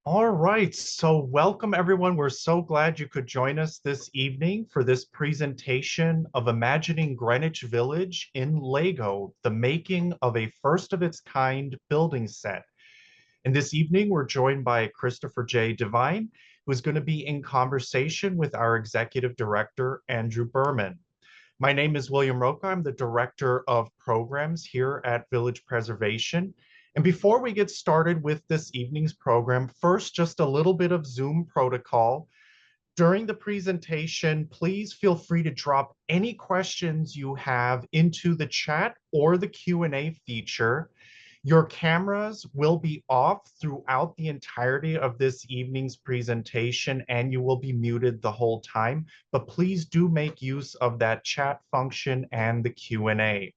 All right, so welcome everyone. We're so glad you could join us this evening for this presentation of Imagining Greenwich Village in Lego, the making of a first of its kind building set. And this evening, we're joined by Christopher J. Devine, who is going to be in conversation with our executive director, Andrew Berman. My name is William Roca. I'm the Director of Programs here at Village Preservation. And before we get started with this evening's program, first, just a little bit of Zoom protocol. During the presentation, please feel free to drop any questions you have into the chat or the Q&A feature. Your cameras will be off throughout the entirety of this evening's presentation, and you will be muted the whole time, but please do make use of that chat function and the Q&A.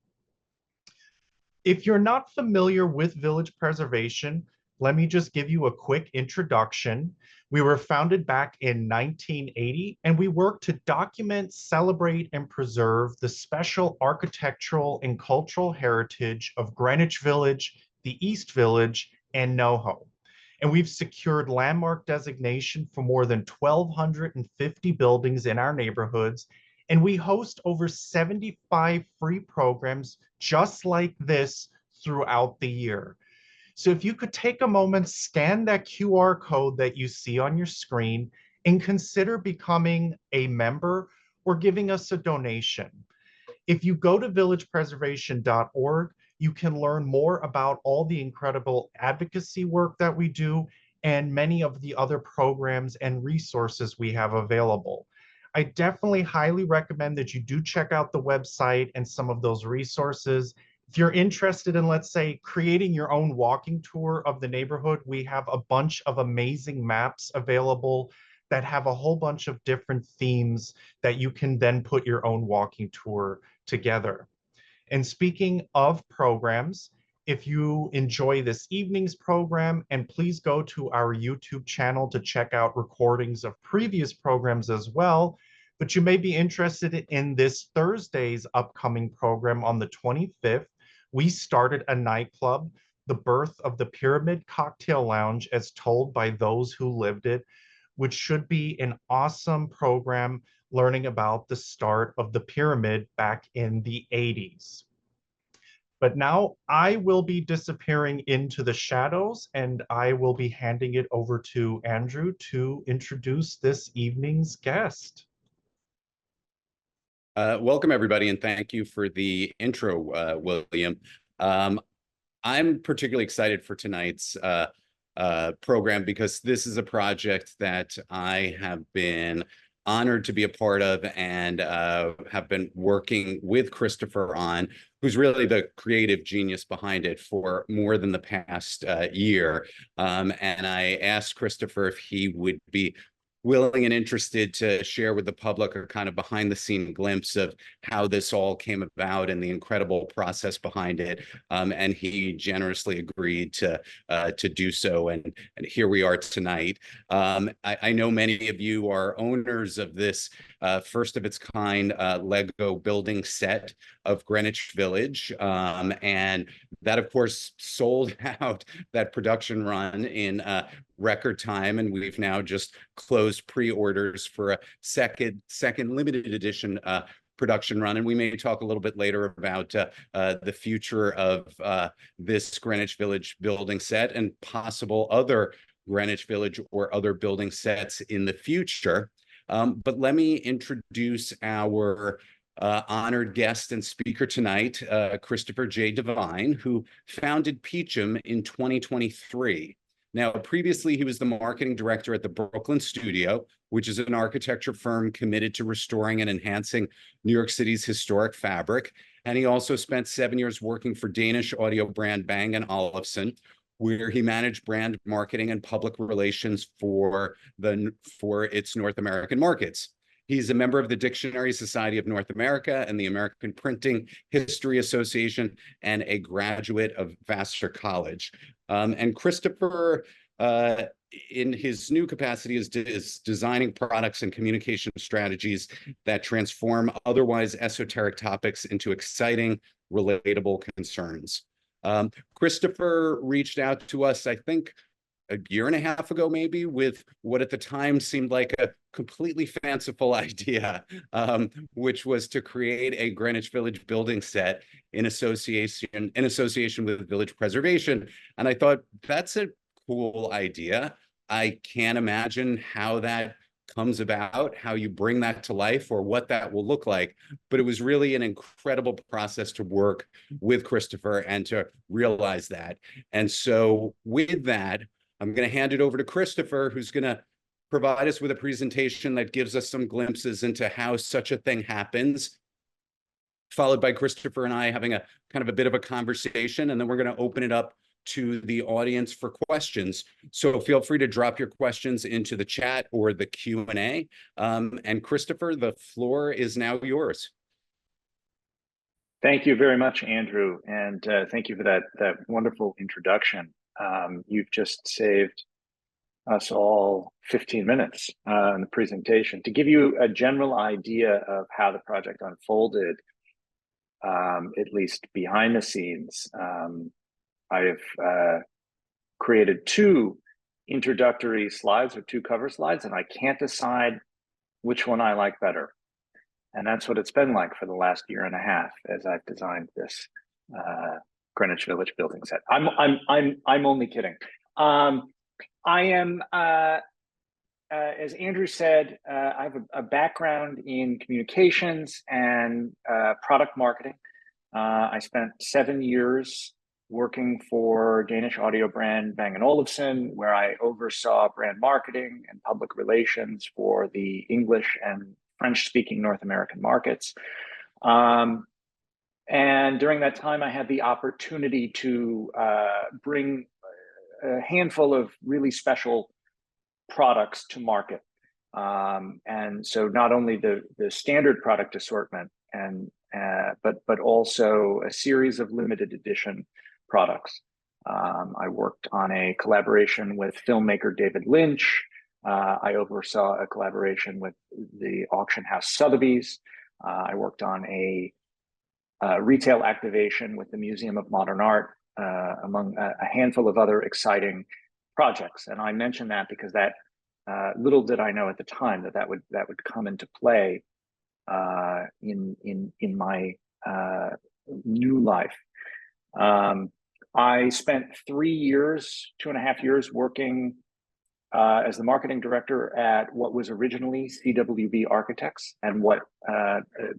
If you're not familiar with Village Preservation, let me just give you a quick introduction. We were founded back in 1980, and we work to document, celebrate, and preserve the special architectural and cultural heritage of Greenwich Village, the East Village, and NoHo. And we've secured landmark designation for more than 1,250 buildings in our neighborhoods, and we host over 75 free programs just like this throughout the year. So if you could take a moment, scan that QR code that you see on your screen and consider becoming a member or giving us a donation. If you go to villagepreservation.org, you can learn more about all the incredible advocacy work that we do and many of the other programs and resources we have available. I definitely highly recommend that you do check out the website and some of those resources. If you're interested in, let's say, creating your own walking tour of the neighborhood, we have a bunch of amazing maps available that have a whole bunch of different themes that you can then put your own walking tour together. And speaking of programs, if you enjoy this evening's program, and please go to our YouTube channel to check out recordings of previous programs as well. But you may be interested in this Thursday's upcoming program on the 25th. We started a nightclub, the birth of the Pyramid Cocktail Lounge, as told by those who lived it, which should be an awesome program learning about the start of the pyramid back in the 80s. But now I will be disappearing into the shadows and I will be handing it over to Andrew to introduce this evening's guest. Welcome, everybody, and thank you for the intro, William. I'm particularly excited for tonight's program because this is a project that I have been honored to be a part of and have been working with Christopher on, who's really the creative genius behind it for more than the past year. And I asked Christopher if he would be willing and interested to share with the public a kind of behind the scene glimpse of how this all came about and the incredible process behind it. And he generously agreed to do so. And here we are tonight. I know many of you are owners of this first of its kind Lego building set of Greenwich Village. And that, of course, sold out that production run in record time, and we've now just closed pre-orders for a second limited edition production run, and we may talk a little bit later about the future of this Greenwich Village building set and possible other Greenwich Village or other building sets in the future. But let me introduce our honored guest and speaker tonight, Christopher J. Devine, who founded Peacham in 2023. Now, previously, he was the marketing director at the Brooklyn Studio, which is an architecture firm committed to restoring and enhancing New York City's historic fabric. And he also spent 7 years working for Danish audio brand Bang Olufsen, where he managed brand marketing and public relations for its North American markets. He's a member of the Dictionary Society of North America and the American Printing History Association, and a graduate of Vassar College. And Christopher, in his new capacity, is designing products and communication strategies that transform otherwise esoteric topics into exciting, relatable concerns. Christopher reached out to us, I think, a year and a half ago, maybe, with what at the time seemed like a completely fanciful idea, which was to create a Greenwich Village building set in association with village preservation. And I thought, that's a cool idea. I can't imagine how that comes about, how you bring that to life, or what that will look like. But it was really an incredible process to work with Christopher and to realize that. And so with that, I'm going to hand it over to Christopher, who's going to provide us with a presentation that gives us some glimpses into how such a thing happens, followed by Christopher and I having a kind of a bit of a conversation, and then we're going to open it up to the audience for questions. So feel free to drop your questions into the chat or the Q&A. And Christopher, the floor is now yours. Thank you very much, Andrew, and thank you for that wonderful introduction. You've just saved us all 15 minutes in the presentation. To give you a general idea of how the project unfolded, at least behind the scenes, I've created two introductory slides or two cover slides, and I can't decide which one I like better. And that's what it's been like for the last year and a half as I've designed this Greenwich Village Building Set. I'm only kidding. I am, as Andrew said, I have a background in communications and product marketing. I spent 7 years working for Danish audio brand Bang Olufsen, where I oversaw brand marketing and public relations for the English and French-speaking North American markets. And during that time, I had the opportunity to bring a handful of really special products to market. And so not only the standard product assortment, but also a series of limited edition products. I worked on a collaboration with filmmaker David Lynch. I oversaw a collaboration with the auction house Sotheby's. I worked on a retail activation with the Museum of Modern Art, among a handful of other exciting projects. And I mention that because that little did I know at the time that would come into play in my new life. I spent 3 years, 2.5 years working as the marketing director at what was originally CWB Architects and what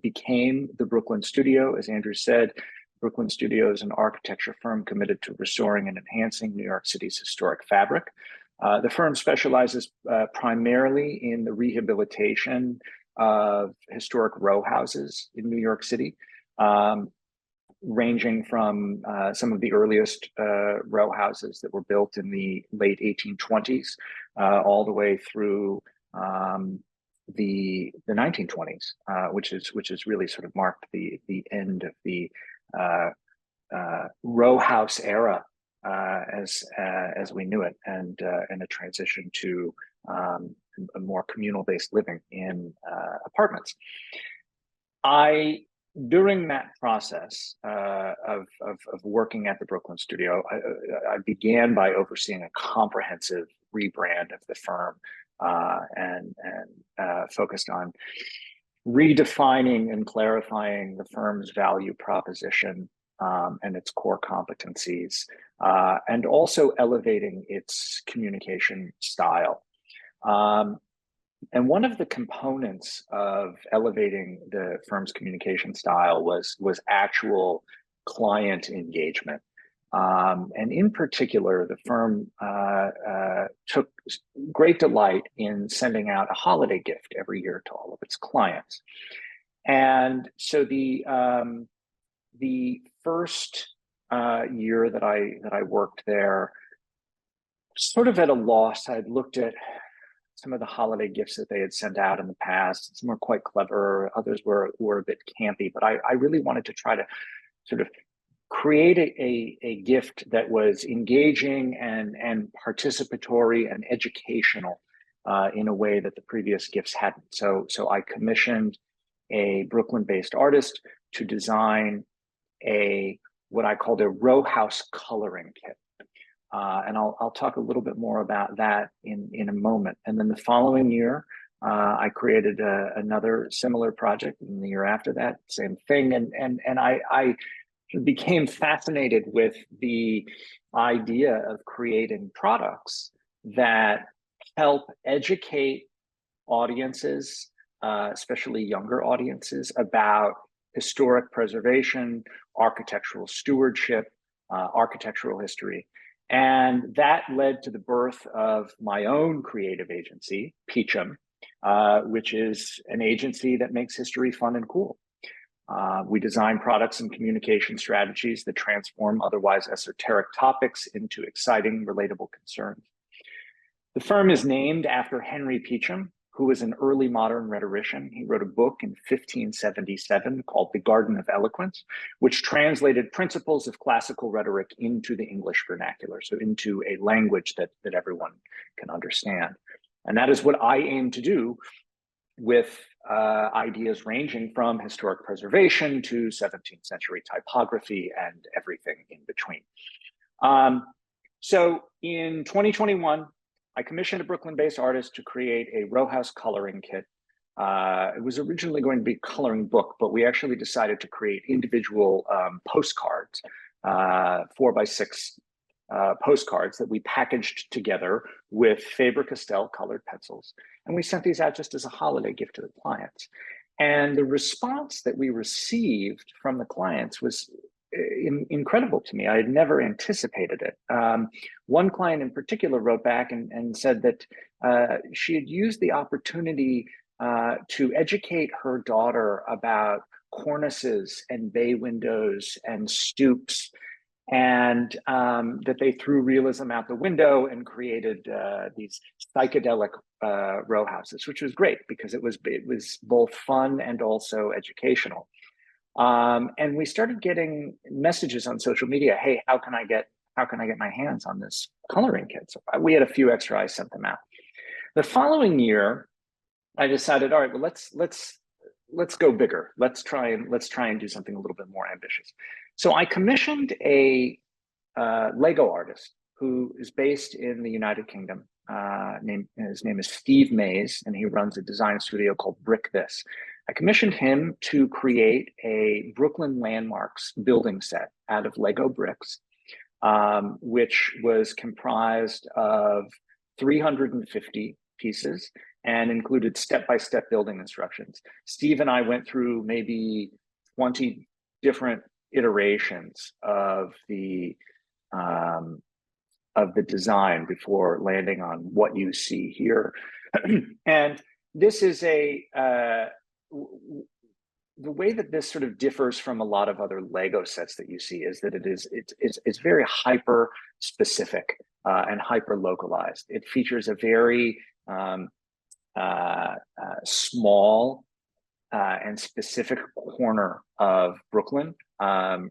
became the Brooklyn Studio. As Andrew said, Brooklyn Studio is an architecture firm committed to restoring and enhancing New York City's historic fabric. The firm specializes primarily in the rehabilitation of historic row houses in New York City, ranging from some of the earliest row houses that were built in the late 1820s, all the way through the 1920s, which is really sort of marked the end of the row house era as we knew it, and a transition to a more communal-based living in apartments. During that process of working at the Brooklyn Studio, I began by overseeing a comprehensive rebrand of the firm and focused on redefining and clarifying the firm's value proposition and its core competencies, and also elevating its communication style. And one of the components of elevating the firm's communication style was actual client engagement. And in particular, the firm took great delight in sending out a holiday gift every year to all of its clients. And so the first year that I worked there, sort of at a loss, I'd looked at some of the holiday gifts that they had sent out in the past. Some were quite clever, others were a bit campy, but I really wanted to try to sort of create a gift that was engaging and participatory and educational in a way that the previous gifts hadn't. So I commissioned a Brooklyn-based artist to design what I called a row house coloring kit. And I'll talk a little bit more about that in a moment. And then the following year, I created another similar project. And the year after that, same thing. And I became fascinated with the idea of creating products that help educate audiences, especially younger audiences, about historic preservation, architectural stewardship, architectural history. And that led to the birth of my own creative agency, Peacham, which is an agency that makes history fun and cool. We design products and communication strategies that transform otherwise esoteric topics into exciting, relatable concerns. The firm is named after Henry Peacham, who was an early modern rhetorician. He wrote a book in 1577 called The Garden of Eloquence, which translated principles of classical rhetoric into the English vernacular, so into a language that everyone can understand. And that is what I aim to do with ideas ranging from historic preservation to 17th century typography and everything in between. So in 2021, I commissioned a Brooklyn-based artist to create a row house coloring kit. It was originally going to be a coloring book, but we actually decided to create individual postcards, 4x6 postcards that we packaged together with Faber-Castell colored pencils. And we sent these out just as a holiday gift to the clients. And the response that we received from the clients was incredible to me. I had never anticipated it. One client in particular wrote back and said that she had used the opportunity to educate her daughter about cornices and bay windows and stoops, and that they threw realism out the window and created these psychedelic row houses, which was great because it was both fun and also educational. And we started getting messages on social media. Hey, how can I get my hands on this coloring kit? So we had a few extra. I sent them out. The following year, I decided, all right, well, let's go bigger. Let's try and do something a little bit more ambitious. So I commissioned a Lego artist who is based in the United Kingdom. His name is Steve Mays, and he runs a design studio called Brick This. I commissioned him to create a Brooklyn landmarks building set out of Lego bricks, which was comprised of 350 pieces and included step-by-step building instructions. Steve and I went through maybe 20 different iterations of the design before landing on what you see here. And this is the way that this sort of differs from a lot of other Lego sets that you see is that it's very hyper specific and hyper localized. It features a very small and specific corner of Brooklyn,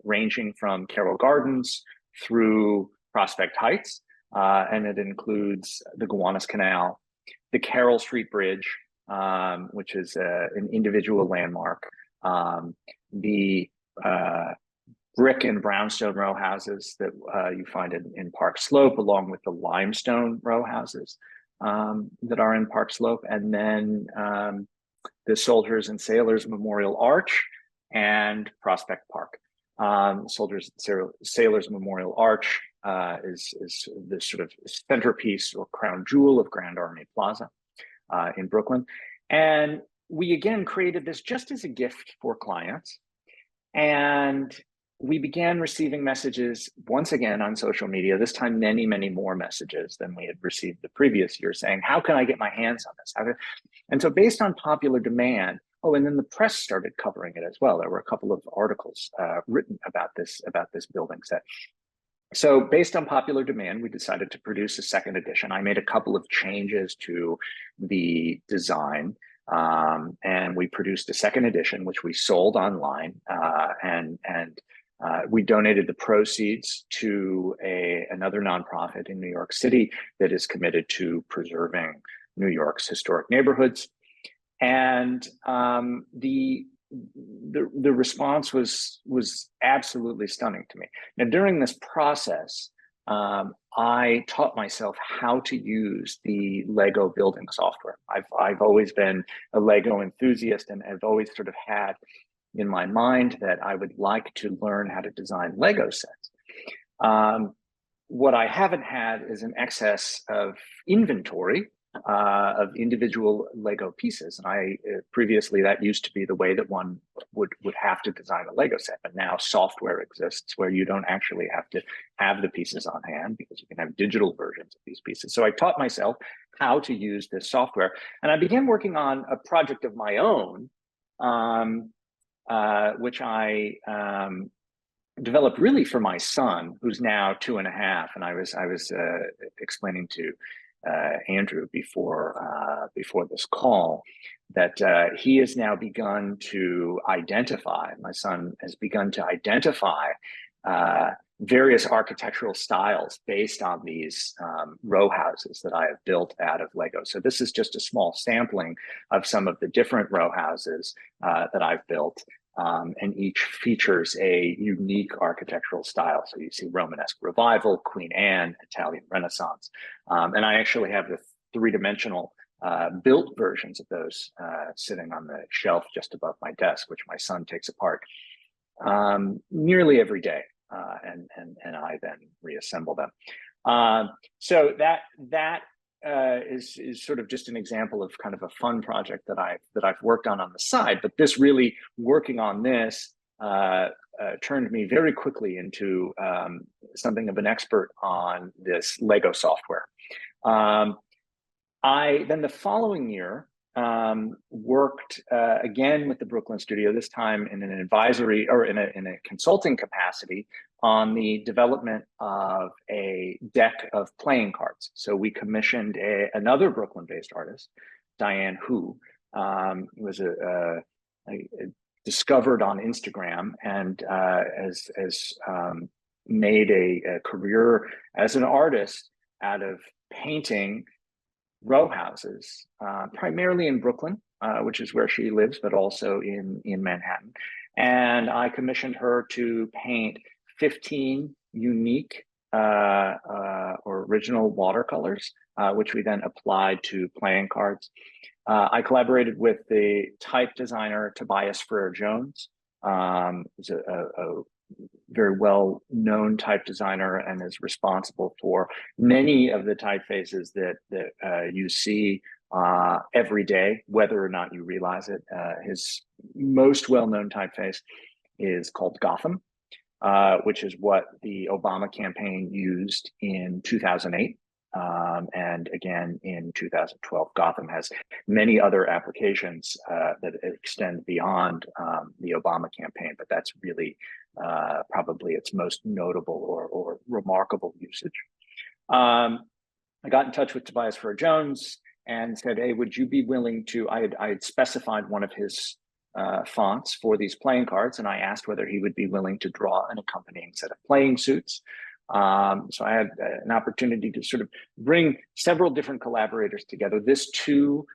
ranging from Carroll Gardens through Prospect Heights, and it includes the Gowanus Canal, the Carroll Street Bridge, which is an individual landmark, the brick and brownstone row houses that you find in Park Slope, along with the limestone row houses that are in Park Slope, and then the Soldiers and Sailors Memorial Arch and Prospect Park. Soldiers and Sailors Memorial Arch is the sort of centerpiece or crown jewel of Grand Army Plaza in Brooklyn. And we again created this just as a gift for clients. And we began receiving messages once again on social media, this time many, many more messages than we had received the previous year, saying, how can I get my hands on this? And so based on popular demand, and then the press started covering it as well. There were a couple of articles written about this building set. So based on popular demand, we decided to produce a second edition. I made a couple of changes to the design, and we produced a second edition, which we sold online, and we donated the proceeds to another nonprofit in New York City that is committed to preserving New York's historic neighborhoods. And the response was absolutely stunning to me. Now, during this process, I taught myself how to use the Lego building software. I've always been a Lego enthusiast, and I've always sort of had in my mind that I would like to learn how to design Lego sets. What I haven't had is an excess of inventory of individual Lego pieces. And previously that used to be the way that one would have to design a Lego set. But now software exists where you don't actually have to have the pieces on hand, because you can have digital versions of these pieces. So I taught myself how to use this software, and I began working on a project of my own, which I developed really for my son, who's now 2.5. And I was explaining to Andrew before this call that he has now begun to identify. My son has begun to identify various architectural styles based on these row houses that I have built out of Lego. So this is just a small sampling of some of the different row houses that I've built. And each features a unique architectural style. So you see Romanesque Revival, Queen Anne, Italian Renaissance. And I actually have the three-dimensional built versions of those sitting on the shelf just above my desk, which my son takes apart nearly every day. And I then reassemble them. So that is sort of just an example of kind of a fun project that I've worked on the side. But this really, working on this turned me very quickly into something of an expert on this Lego software. I then the following year worked again with the Brooklyn studio, this time in an advisory or in a consulting capacity, on the development of a deck of playing cards. So we commissioned another Brooklyn-based artist, Diane Hu, was discovered on Instagram and has made a career as an artist out of painting row houses, primarily in Brooklyn, which is where she lives, but also in Manhattan. And I commissioned her to paint 15 unique or original watercolors, which we then applied to playing cards. I collaborated with the type designer Tobias Frere-Jones, who's a very well-known type designer and is responsible for many of the typefaces that you see every day, whether or not you realize it. His most well-known typeface is called Gotham, which is what the Obama campaign used in 2008. And again, in 2012, Gotham has many other applications that extend beyond the Obama campaign, but that's really probably its most notable or remarkable usage. I got in touch with Tobias Frere-Jones and said, hey, would you be willing to, I had specified one of his fonts for these playing cards, and I asked whether he would be willing to draw an accompanying set of playing suits. So I had an opportunity to sort of bring several different collaborators together. This too,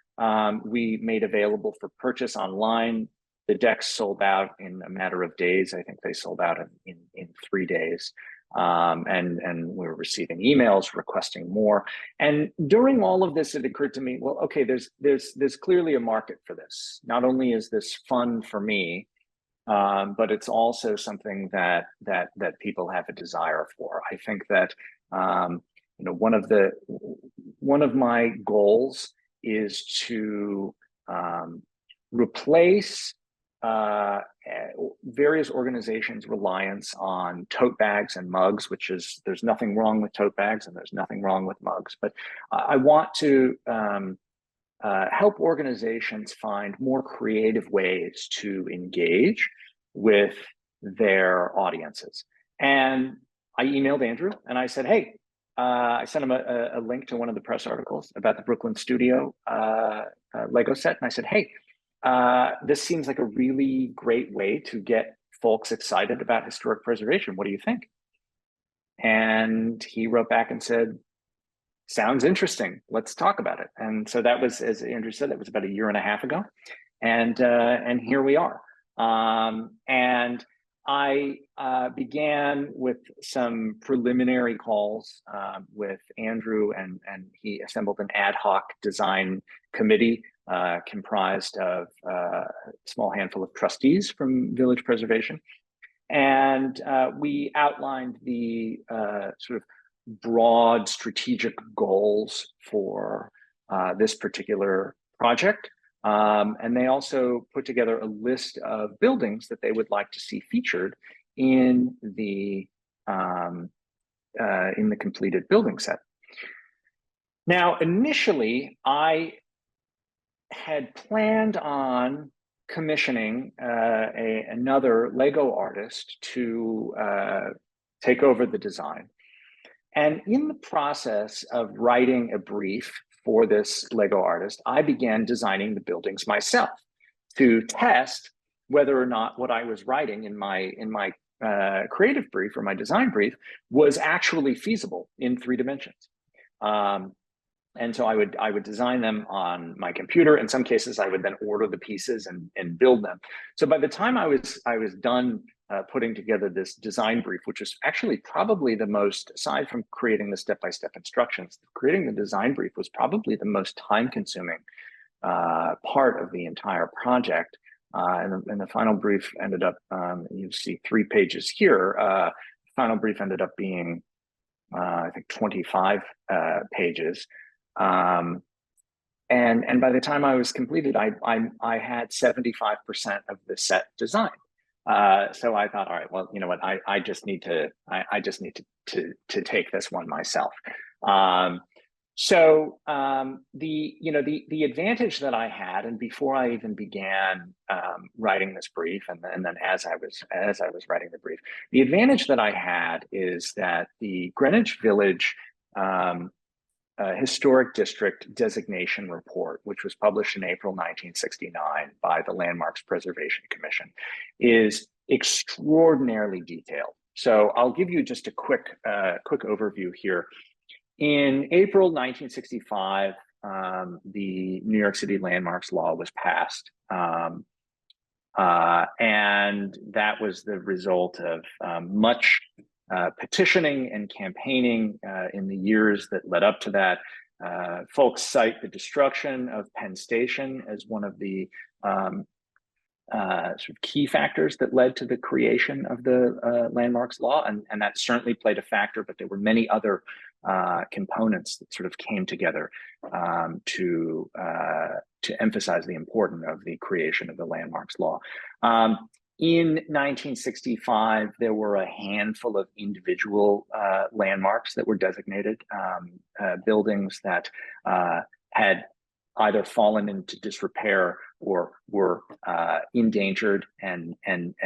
we made available for purchase online. The decks sold out in a matter of days. I think they sold out in 3 days. And we were receiving emails requesting more. And during all of this, it occurred to me, well, okay, there's clearly a market for this. Not only is this fun for me, but it's also something that people have a desire for. I think that one of my goals is to replace various organizations' reliance on tote bags and mugs, which is, there's nothing wrong with tote bags and there's nothing wrong with mugs, but I want to help organizations find more creative ways to engage with their audiences. And I emailed Andrew and I said, hey, I sent him a link to one of the press articles about the Brooklyn studio Lego set. And I said, hey, this seems like a really great way to get folks excited about historic preservation. What do you think? And he wrote back and said, sounds interesting. Let's talk about it. And so that was, as Andrew said, that was about 1.5 years ago. And here we are. And I began with some preliminary calls with Andrew, and he assembled an ad hoc design committee comprised of a small handful of trustees from Village Preservation. And we outlined the sort of broad strategic goals for this particular project. And they also put together a list of buildings that they would like to see featured in the completed building set. Now, initially, I had planned on commissioning another Lego artist to take over the design. And in the process of writing a brief for this Lego artist, I began designing the buildings myself to test whether or not what I was writing in my creative brief or my design brief was actually feasible in 3 dimensions. And so I would design them on my computer. In some cases, I would then order the pieces and build them. So by the time I was done putting together this design brief, which was actually probably the most, aside from creating the step-by-step instructions, creating the design brief was probably the most time-consuming part of the entire project. And the final brief ended up, you see 3 pages here. Final brief ended up being, I think, 25 pages. And by the time I was completed, I had 75% of the set designed. So I thought, all right, well, you know what, I just need to take this one myself. The advantage that I had, and before I even began writing this brief, and then as I was writing the brief, the advantage that I had is that the Greenwich Village Historic District Designation Report, which was published in April 1969 by the Landmarks Preservation Commission, is extraordinarily detailed. So I'll give you just a quick overview here. In April 1965, the New York City Landmarks Law was passed. And that was the result of much petitioning and campaigning in the years that led up to that. Folks cite the destruction of Penn Station as one of the sort of key factors that led to the creation of the Landmarks Law, and that certainly played a factor, but there were many other components that sort of came together to emphasize the importance of the creation of the Landmarks Law. In 1965, there were a handful of individual landmarks that were designated, buildings that had either fallen into disrepair or were endangered and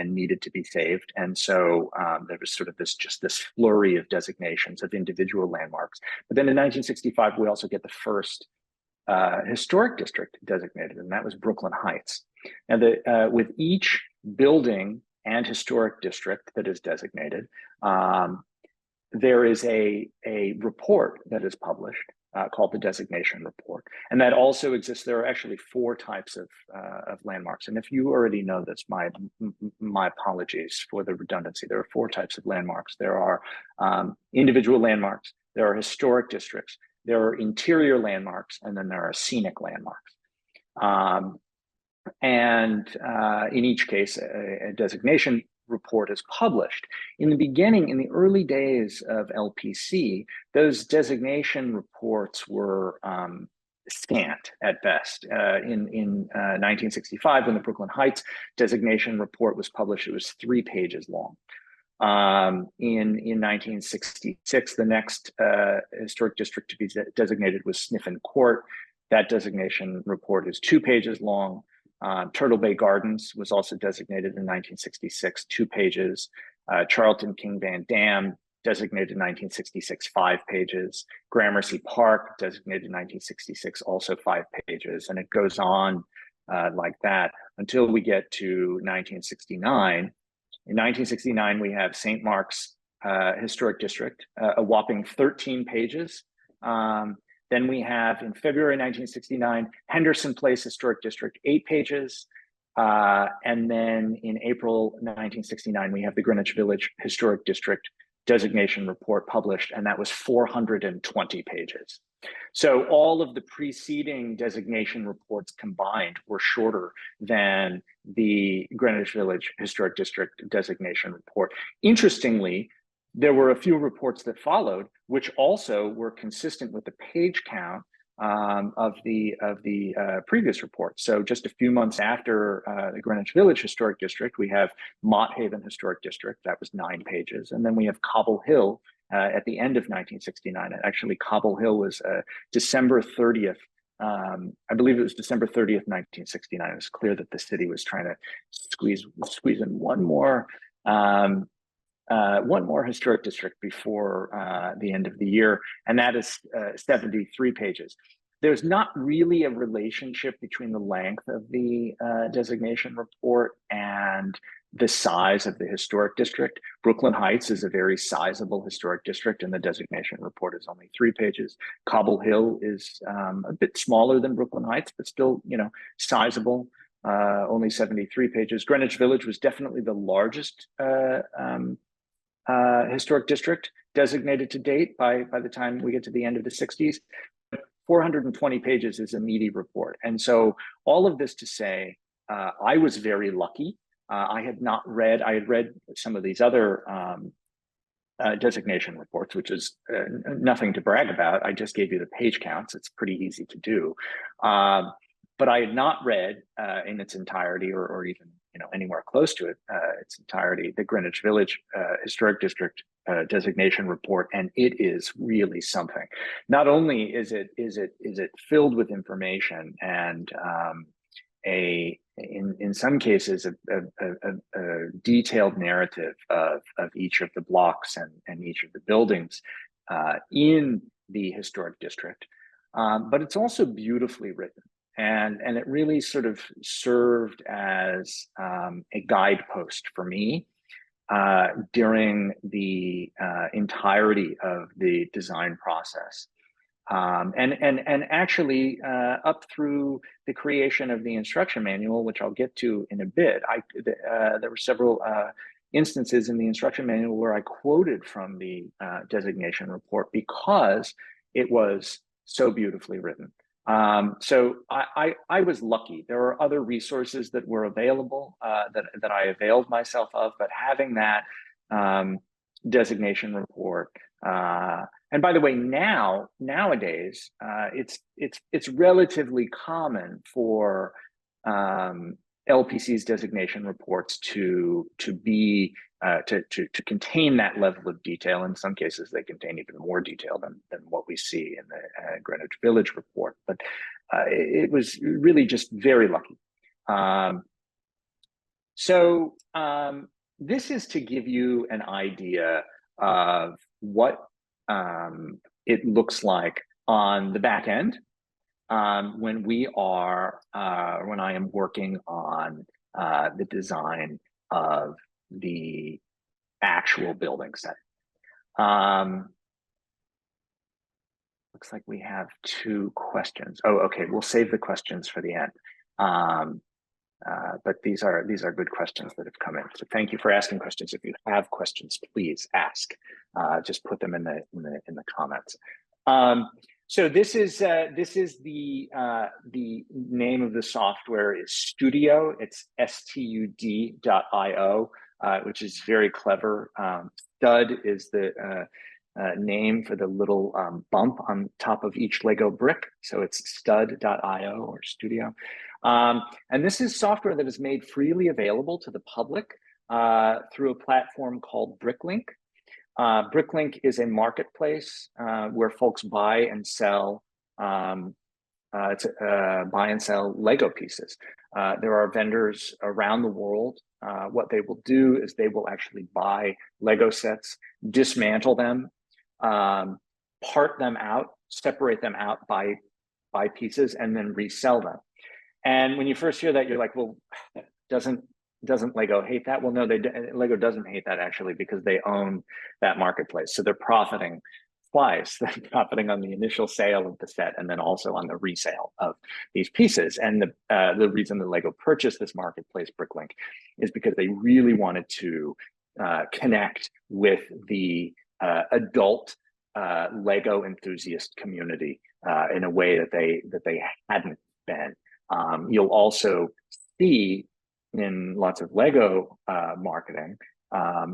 needed to be saved. And so there was sort of this flurry of designations of individual landmarks. But then in 1965, we also get the first historic district designated, and that was Brooklyn Heights. Now, with each building and historic district that is designated, there is a report that is published called the designation report, and that also exists. There are actually 4 types of landmarks, and if you already know this, my apologies for the redundancy. There are 4 types of landmarks. There are individual landmarks, there are historic districts, there are interior landmarks, and then there are scenic landmarks. In each case, a designation report is published. In the beginning, in the early days of LPC, those designation reports were scant at best. In 1965, when the Brooklyn Heights designation report was published, it was 3 pages long. In 1966, the next historic district to be designated was Sniffen Court. That designation report is 2 pages long. Turtle Bay Gardens was also designated in 1966, 2 pages. Charlton King Van Dam, designated in 1966, 5 pages. Gramercy Park, designated in 1966, also 5 pages. And it goes on like that until we get to 1969. In 1969, we have St. Mark's Historic District, a whopping 13 pages. Then we have, in February 1969, Henderson Place Historic District, 8 pages. And then in April 1969, we have the Greenwich Village Historic District designation report published, and that was 420 pages. So all of the preceding designation reports combined were shorter than the Greenwich Village Historic District designation report. Interestingly, there were a few reports that followed, which also were consistent with the page count of the previous report. So just a few months after the Greenwich Village Historic District, we have Mott Haven Historic District. That was 9 pages. And then we have Cobble Hill at the end of 1969. And actually, Cobble Hill was December 30th. I believe it was December 30th, 1969. It was clear that the city was trying to squeeze in one more historic district before the end of the year, and that is 73 pages. There's not really a relationship between the length of the designation report and the size of the historic district. Brooklyn Heights is a very sizable historic district, and the designation report is only 3 pages. Cobble Hill is a bit smaller than Brooklyn Heights, but still, sizable. Only 73 pages. Greenwich Village was definitely the largest historic district designated to date by the time we get to the end of the 60s. 420 pages is a meaty report. And so all of this to say, I was very lucky. I had read some of these other designation reports, which is nothing to brag about. I just gave you the page counts. It's pretty easy to do. But I had not read in its entirety or even anywhere close to it, its entirety, the Greenwich Village Historic District designation report, and it is really something. Not only is it filled with information and in some cases a detailed narrative of each of the blocks and each of the buildings in the historic district, but it's also beautifully written. And it really sort of served as a guidepost for me during the entirety of the design process, and actually up through the creation of the instruction manual, which I'll get to in a bit. There were several instances in the instruction manual where I quoted from the designation report because it was so beautifully written. So I was lucky. There are other resources that were available that I availed myself of, but having that designation report, and by the way, nowadays it's relatively common for LPC's designation reports to be to contain that level of detail. In some cases, they contain even more detail than what we see in the Greenwich Village report. But it was really just very lucky. So this is to give you an idea of what it looks like on the back end when I am working on the design of the actual building set. Looks like we have 2 questions. Oh, okay, we'll save the questions for the end. But these are good questions that have come in. So thank you for asking questions. If you have questions, please ask. Just put them in the comments. So this is the name of the software is Studio. It's stud.io, which is very clever. Stud is the name for the little bump on top of each Lego brick. So it's stud.io or Studio. And this is software that is made freely available to the public through a platform called Bricklink. Bricklink is a marketplace where folks buy and sell Lego pieces. There are vendors around the world. What they will do is they will actually buy Lego sets, dismantle them, part them out, separate them out by pieces, and then resell them. And when you first hear that, you're like, well, doesn't Lego hate that? Well, no, Lego doesn't hate that actually, because they own that marketplace. So they're profiting twice, profiting on the initial sale of the set and then also on the resale of these pieces. And the reason that Lego purchased this marketplace, Bricklink, is because they really wanted to connect with the adult Lego enthusiast community in a way that they hadn't been. You'll also see in lots of Lego marketing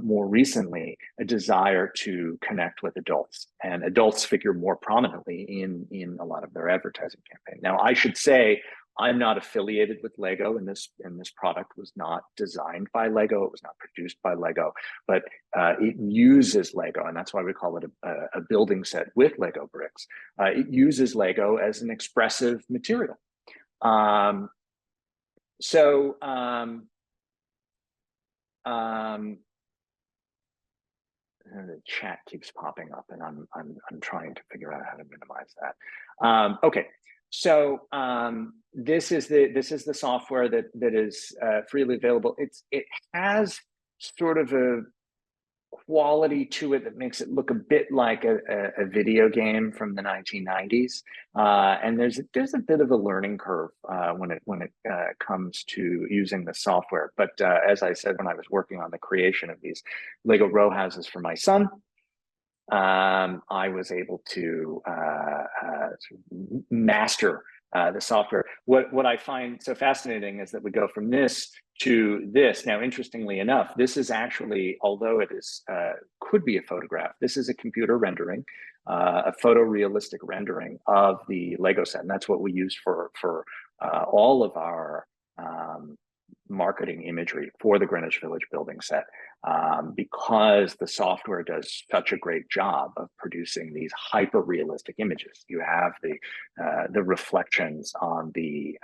more recently a desire to connect with adults, and adults figure more prominently in a lot of their advertising campaign. Now, I should say I'm not affiliated with Lego, and this product was not designed by Lego. It was not produced by Lego, but it uses Lego, and that's why we call it a building set with Lego bricks. It uses Lego as an expressive material. The chat keeps popping up, and I'm trying to figure out how to minimize that. Okay, so this is the software that is freely available. It has sort of a quality to it that makes it look a bit like a video game from the 1990s, and there's a bit of a learning curve when it comes to using the software. But as I said, when I was working on the creation of these Lego row houses for my son, I was able to master the software. What I find so fascinating is that we go from this to this. Now, interestingly enough, this is actually, although it is could be a photograph, this is a computer rendering, a photorealistic rendering of the Lego set, and that's what we use for all of our marketing imagery for the Greenwich Village Building Set, because the software does such a great job of producing these hyper realistic images. You have the reflections on the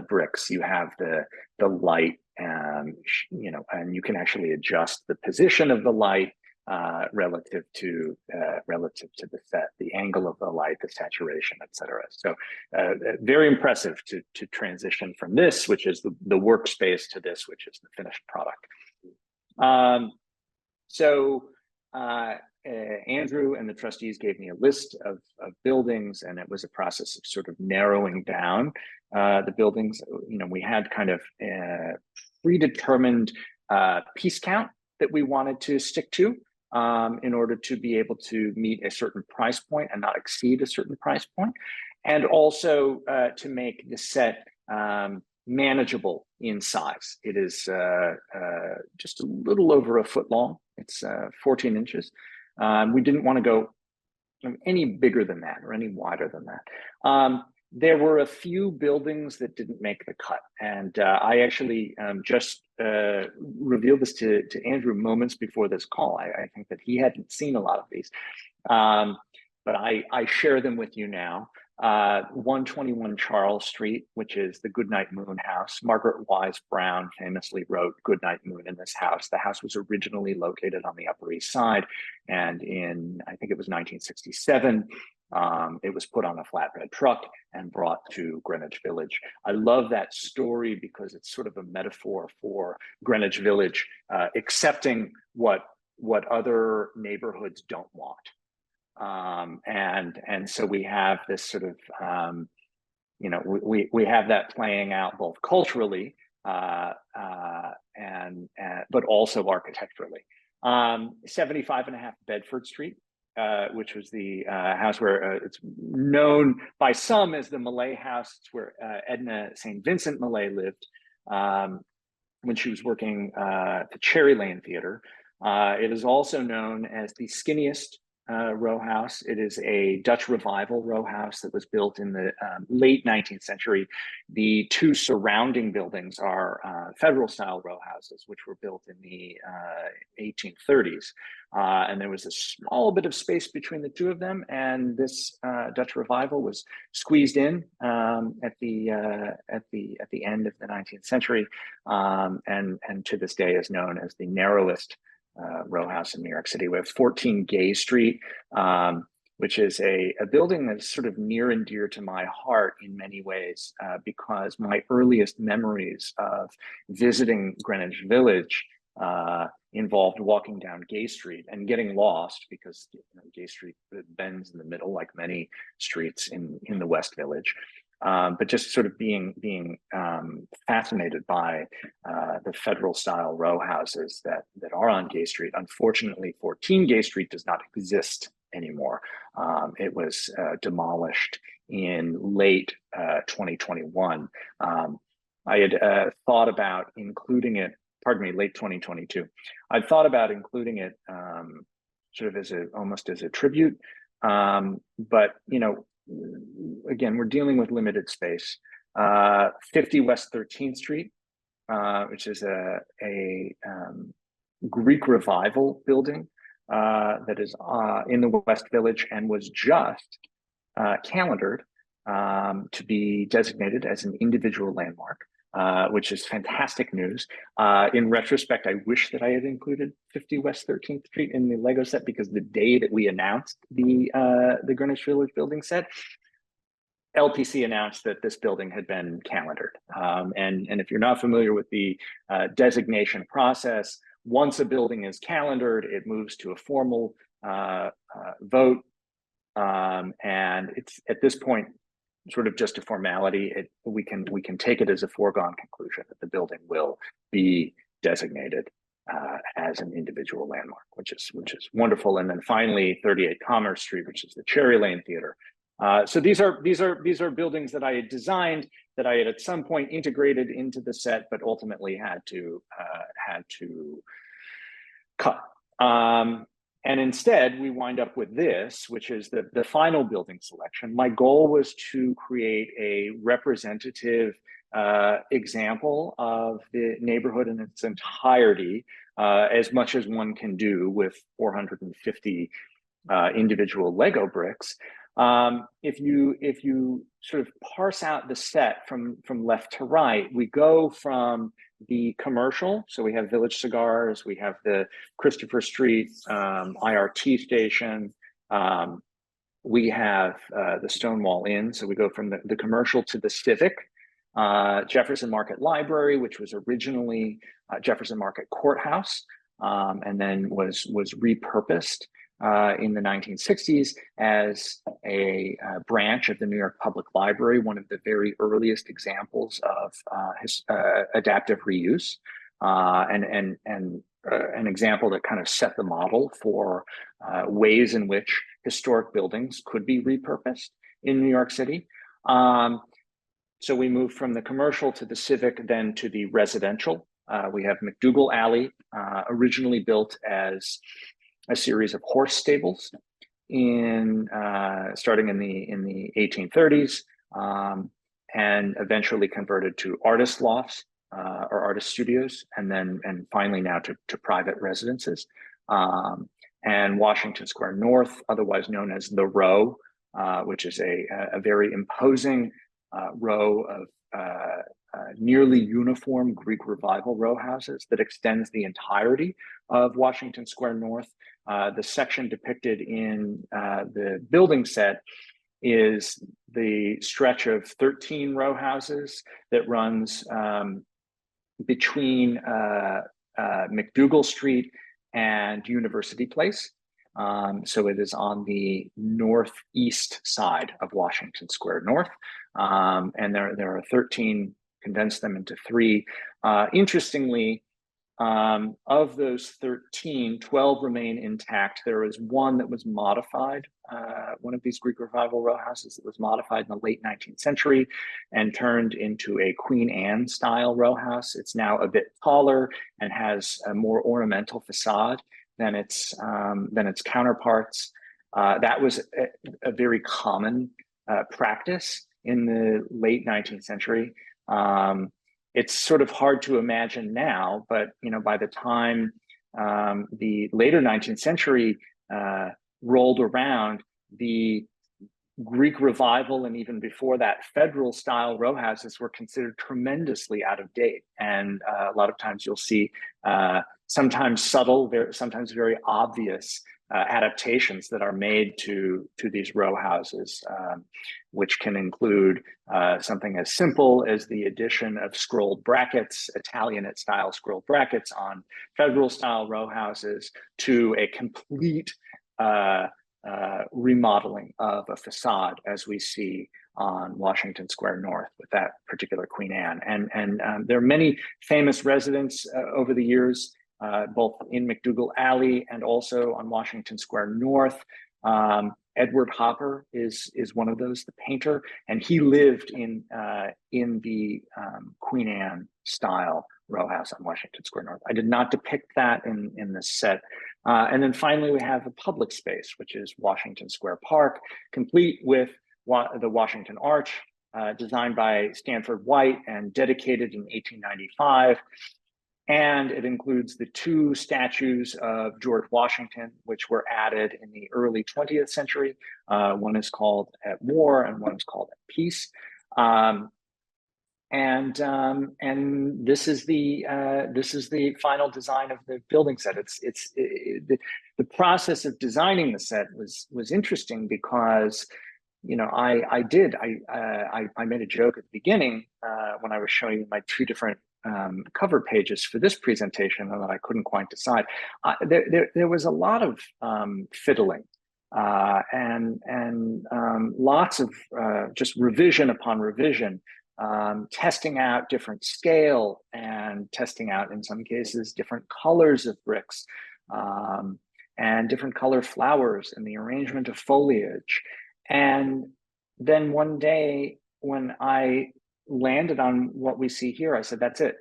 bricks. You have the light, and and you can actually adjust the position of the light relative to the set, the angle of the light, the saturation, etc. So very impressive to transition from this, which is the workspace, to this, which is the finished product. Andrew and the trustees gave me a list of buildings, and it was a process of sort of narrowing down the buildings. We had kind of a predetermined piece count that we wanted to stick to in order to be able to meet a certain price point and not exceed a certain price point, and also to make the set manageable in size. It is just a little over a foot long. It's 14 inches. We didn't want to go any bigger than that or any wider than that. There were a few buildings that didn't make the cut, and I actually just revealed this to Andrew moments before this call. I think that he hadn't seen a lot of these, but I share them with you now. 121 Charles Street, which is the Goodnight Moon house. Margaret Wise Brown famously wrote Goodnight Moon in this house. The house was originally located on the Upper East Side, and in, I think it was 1967, it was put on a flatbed truck and brought to Greenwich Village. I love that story because it's sort of a metaphor for Greenwich Village accepting what other neighborhoods don't want. And so we have this sort of, we have that playing out both culturally but also architecturally. 75.5 Bedford Street, which was the house where it's known by some as the Malay house. It's where Edna St. Vincent Malay lived when she was working at the Cherry Lane Theater. It is also known as the skinniest row house. It is a Dutch Revival row house that was built in the late 19th century. The two surrounding buildings are federal style row houses, which were built in the 1830s. And there was a small bit of space between the two of them, and this Dutch Revival was squeezed in at the end of the 19th century, and to this day is known as the narrowest row house in New York City. We have 14 Gay Street, which is a building that's sort of near and dear to my heart in many ways, because my earliest memories of visiting Greenwich Village involved walking down Gay Street and getting lost because Gay Street bends in the middle, like many streets in the West Village. But just sort of being fascinated by the federal style row houses that are on Gay Street. Unfortunately, 14 Gay Street does not exist anymore. It was demolished in late 2021. I had thought about including it, pardon me, late 2022. I'd thought about including it sort of as almost as a tribute, but again, we're dealing with limited space. 50 West 13th Street, which is a Greek Revival building that is in the West Village and was just calendared to be designated as an individual landmark, which is fantastic news. In retrospect, I wish that I had included 50 West 13th Street in the Lego set, because the day that we announced the Greenwich Village Building Set, LPC announced that this building had been calendared. And if you're not familiar with the designation process, once a building is calendared, it moves to a formal vote. And it's at this point sort of just a formality. We can take it as a foregone conclusion that the building will be designated as an individual landmark, which is wonderful. And then finally, 38 Commerce Street, which is the Cherry Lane Theater. So these are buildings that I had designed, that I had at some point integrated into the set, but ultimately had to cut. And instead, we wind up with this, which is the final building selection. My goal was to create a representative example of the neighborhood in its entirety, as much as one can do with 450 individual Lego bricks. If you sort of parse out the set from left to right, we go from the commercial. So we have Village Cigars, we have the Christopher Street IRT station, we have the Stonewall Inn. So we go from the commercial to the Civic, Jefferson Market Library, which was originally Jefferson Market Courthouse, and then was repurposed in the 1960s as a branch of the New York Public Library, one of the very earliest examples of adaptive reuse, and an example that kind of set the model for ways in which historic buildings could be repurposed in New York City. So we moved from the commercial to the civic, then to the residential. We have McDougal Alley, originally built as a series of horse stables starting in the 1830s, and eventually converted to artist lofts or artist studios, and finally now to private residences. And Washington Square North, otherwise known as the Row, which is a very imposing row of nearly uniform Greek Revival row houses that extends the entirety of Washington Square North. The section depicted in the building set is the stretch of 13 row houses that runs between McDougal Street and University Place. So it is on the northeast side of Washington Square North. And there are 13, condensed them into 3. Interestingly, of those 13, 12 remain intact. There is one that was modified, one of these Greek Revival row houses that was modified in the late 19th century and turned into a Queen Anne style row house. It's now a bit taller and has a more ornamental facade than its counterparts. That was a very common practice in the late 19th century. It's sort of hard to imagine now, but by the time the later 19th century rolled around, the Greek Revival and even before that, federal style row houses were considered tremendously out of date. And a lot of times you'll see sometimes subtle, sometimes very obvious adaptations that are made to these row houses, which can include something as simple as the addition of scrolled brackets, Italianate style scrolled brackets on federal style row houses, to a complete remodeling of a facade, as we see on Washington Square North with that particular Queen Anne. And there are many famous residents over the years, both in McDougal Alley and also on Washington Square North. Edward Hopper is one of those, the painter, and he lived in the Queen Anne style row house on Washington Square North. I did not depict that in this set. And then finally, we have a public space, which is Washington Square Park, complete with the Washington Arch, designed by Stanford White and dedicated in 1895. And it includes the two statues of George Washington, which were added in the early 20th century. One is called At War and one is called At Peace. And this is the final design of the building set. The process of designing the set was interesting because, you know, I made a joke at the beginning when I was showing you my two different cover pages for this presentation, and that I couldn't quite decide. There was a lot of fiddling and lots of just revision upon revision, testing out different scale and testing out, in some cases, different colors of bricks and different color flowers and the arrangement of foliage. And then one day when I landed on what we see here, I said, that's it.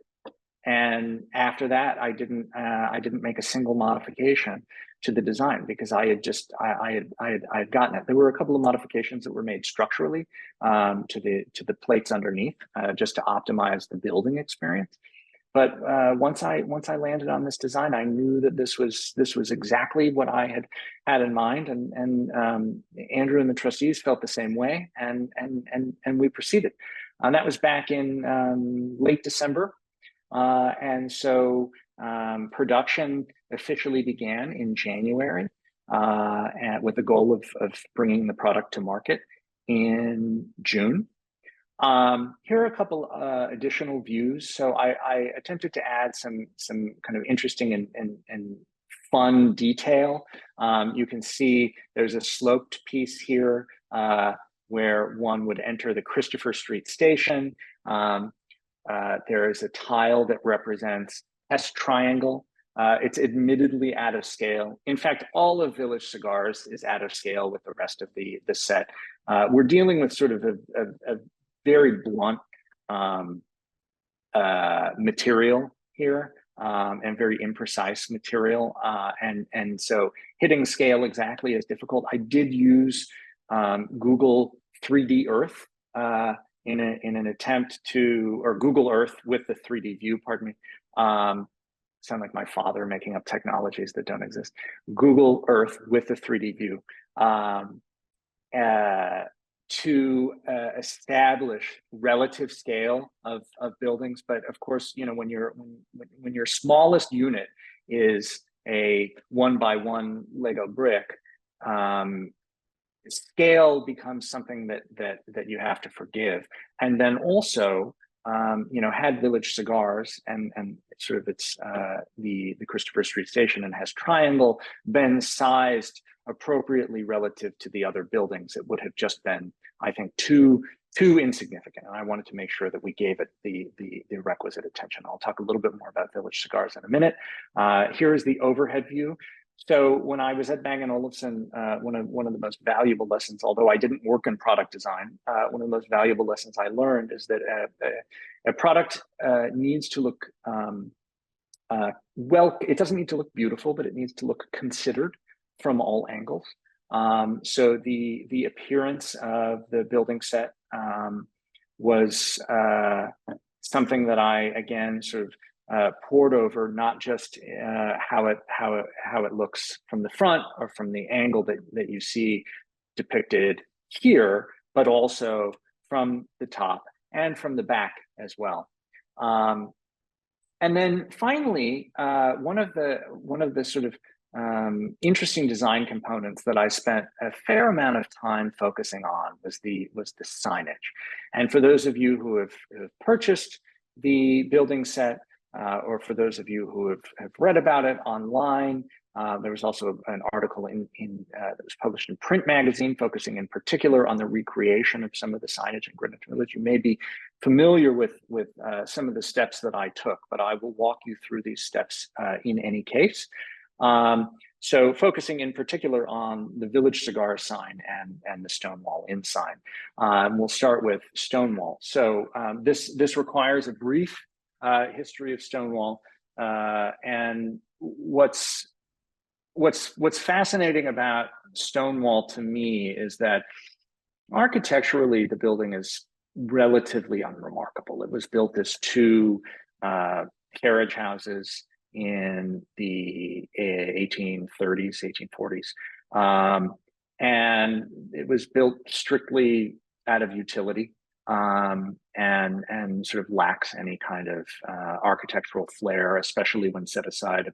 And after that, I didn't make a single modification to the design, because I had gotten it. There were a couple of modifications that were made structurally to the plates underneath, just to optimize the building experience. But once I landed on this design, I knew that this was exactly what I had in mind, and Andrew and the trustees felt the same way, and we proceeded. That was back in late December, and so production officially began in January, and with the goal of bringing the product to market in June. Here are a couple additional views. So I attempted to add some kind of interesting and fun detail. You can see there's a sloped piece here where one would enter the Christopher Street station. There is a tile that represents S triangle. It's admittedly out of scale. In fact, all of Village Cigars is out of scale with the rest of the set. We're dealing with sort of a very blunt material here, and very imprecise material. And so hitting scale exactly is difficult. I did use Google 3D Earth in an attempt to, or Google Earth with the 3D view, pardon me. Sound like my father making up technologies that don't exist. Google Earth with the 3D view. To establish relative scale of buildings. But of course, you know, when your smallest unit is a 1x1 Lego brick, scale becomes something that you have to forgive. And then also, you know, had Village Cigars and sort of its the Christopher Street station and has triangle been sized appropriately relative to the other buildings, it would have just been, I think, too insignificant. And I wanted to make sure that we gave it the requisite attention. I'll talk a little bit more about Village Cigars in a minute. Here is the overhead view. So when I was at Bang Olufsen, one of the most valuable lessons, although I didn't work in product design, one of the most valuable lessons I learned is that a product needs to look, well, it doesn't need to look beautiful, but it needs to look considered from all angles. So the appearance of the building set was something that I, again, sort of poured over, not just how it looks from the front or from the angle that you see depicted here, but also from the top and from the back as well. And then finally, one of the sort of interesting design components that I spent a fair amount of time focusing on was the signage. And for those of you who have purchased the building set, or for those of you who have read about it online, there was also an article that was published in Print magazine, focusing in particular on the recreation of some of the signage in Greenwich Village. You may be familiar with some of the steps that I took, but I will walk you through these steps in any case. So focusing in particular on the Village Cigar sign and the Stonewall Inn sign. We'll start with Stonewall. So this requires a brief history of Stonewall, and what's fascinating about Stonewall to me is that architecturally the building is relatively unremarkable. It was built as two carriage houses in the 1830s, 1840s, and it was built strictly out of utility, and sort of lacks any kind of architectural flair, especially when set aside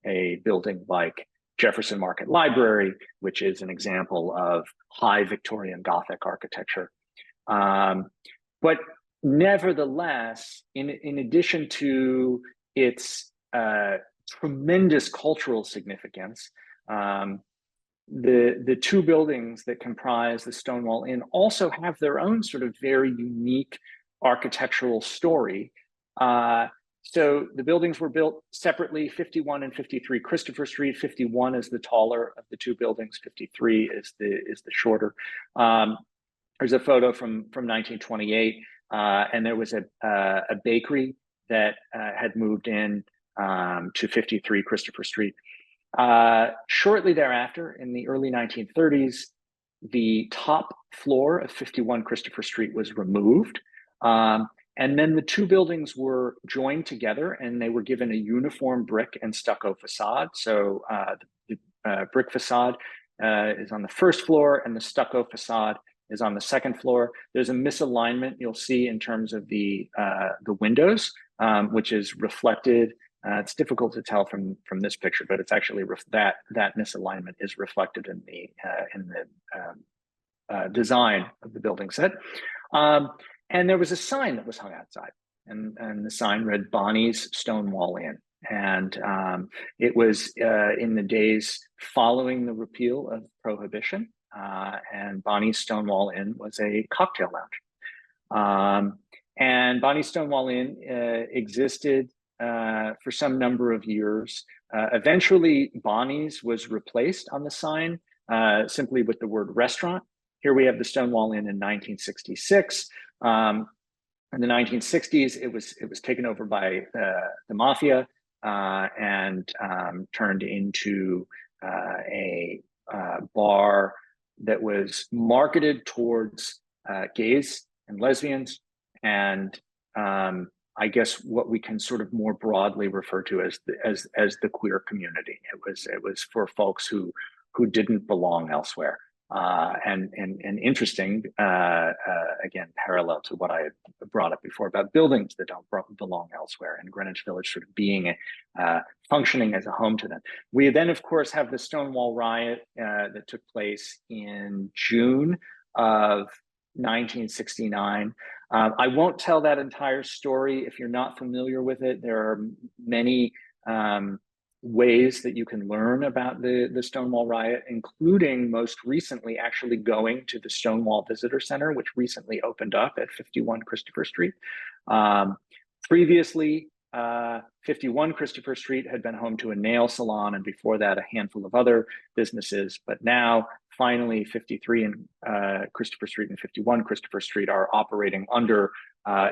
a building like Jefferson Market Library, which is an example of high Victorian Gothic architecture. But nevertheless, in addition to its tremendous cultural significance, the two buildings that comprise the Stonewall Inn also have their own sort of very unique architectural story. So the buildings were built separately, 51 and 53 Christopher Street. 51 is the taller of the two buildings, 53 is the shorter. There's a photo from 1928, and there was a bakery that had moved in to 53 Christopher Street. Shortly thereafter, in the early 1930s, the top floor of 51 Christopher Street was removed. And then the two buildings were joined together, and they were given a uniform brick and stucco facade. So the brick facade is on the first floor, and the stucco facade is on the second floor. There's a misalignment you'll see in terms of the windows, which is reflected. It's difficult to tell from this picture, but it's actually that misalignment is reflected in the design of the building set. And there was a sign that was hung outside, and the sign read Bonnie's Stonewall Inn. And it was in the days following the repeal of Prohibition, and Bonnie's Stonewall Inn was a cocktail lounge. And Bonnie's Stonewall Inn existed for some number of years. Eventually, Bonnie's was replaced on the sign simply with the word restaurant. Here we have the Stonewall Inn in 1966. In the 1960s, it was taken over by the mafia and turned into a bar that was marketed towards gays and lesbians, and I guess what we can sort of more broadly refer to as the queer community. It was for folks who didn't belong elsewhere. And interesting, again, parallel to what I had brought up before about buildings that don't belong elsewhere, and Greenwich Village sort of being functioning as a home to them. We then, of course, have the Stonewall riot that took place in June of 1969. I won't tell that entire story if you're not familiar with it. There are many ways that you can learn about the Stonewall riot, including most recently actually going to the Stonewall Visitor Center, which recently opened up at 51 Christopher Street. Previously, 51 Christopher Street had been home to a nail salon, and before that, a handful of other businesses. But now, finally, 53 and Christopher Street and 51 Christopher Street are operating under,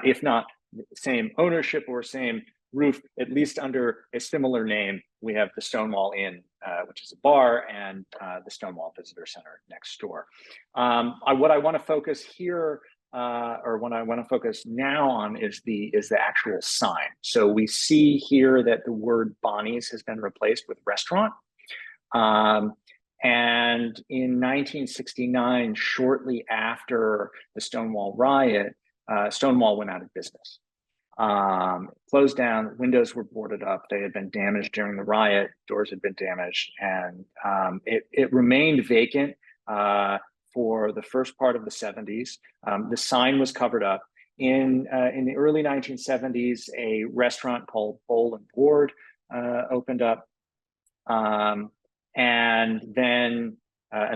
if not the same ownership or same roof, at least under a similar name. We have the Stonewall Inn, which is a bar, and the Stonewall Visitor Center next door. What I want to focus here, or what I want to focus now on, is the actual sign. So we see here that the word Bonnie's has been replaced with restaurant. And in 1969, shortly after the Stonewall riot, Stonewall went out of business. closed down, windows were boarded up, they had been damaged during the riot, doors had been damaged, and it remained vacant for the first part of the 70s. The sign was covered up. In the early 1970s, a restaurant called Bowl and Board opened up. And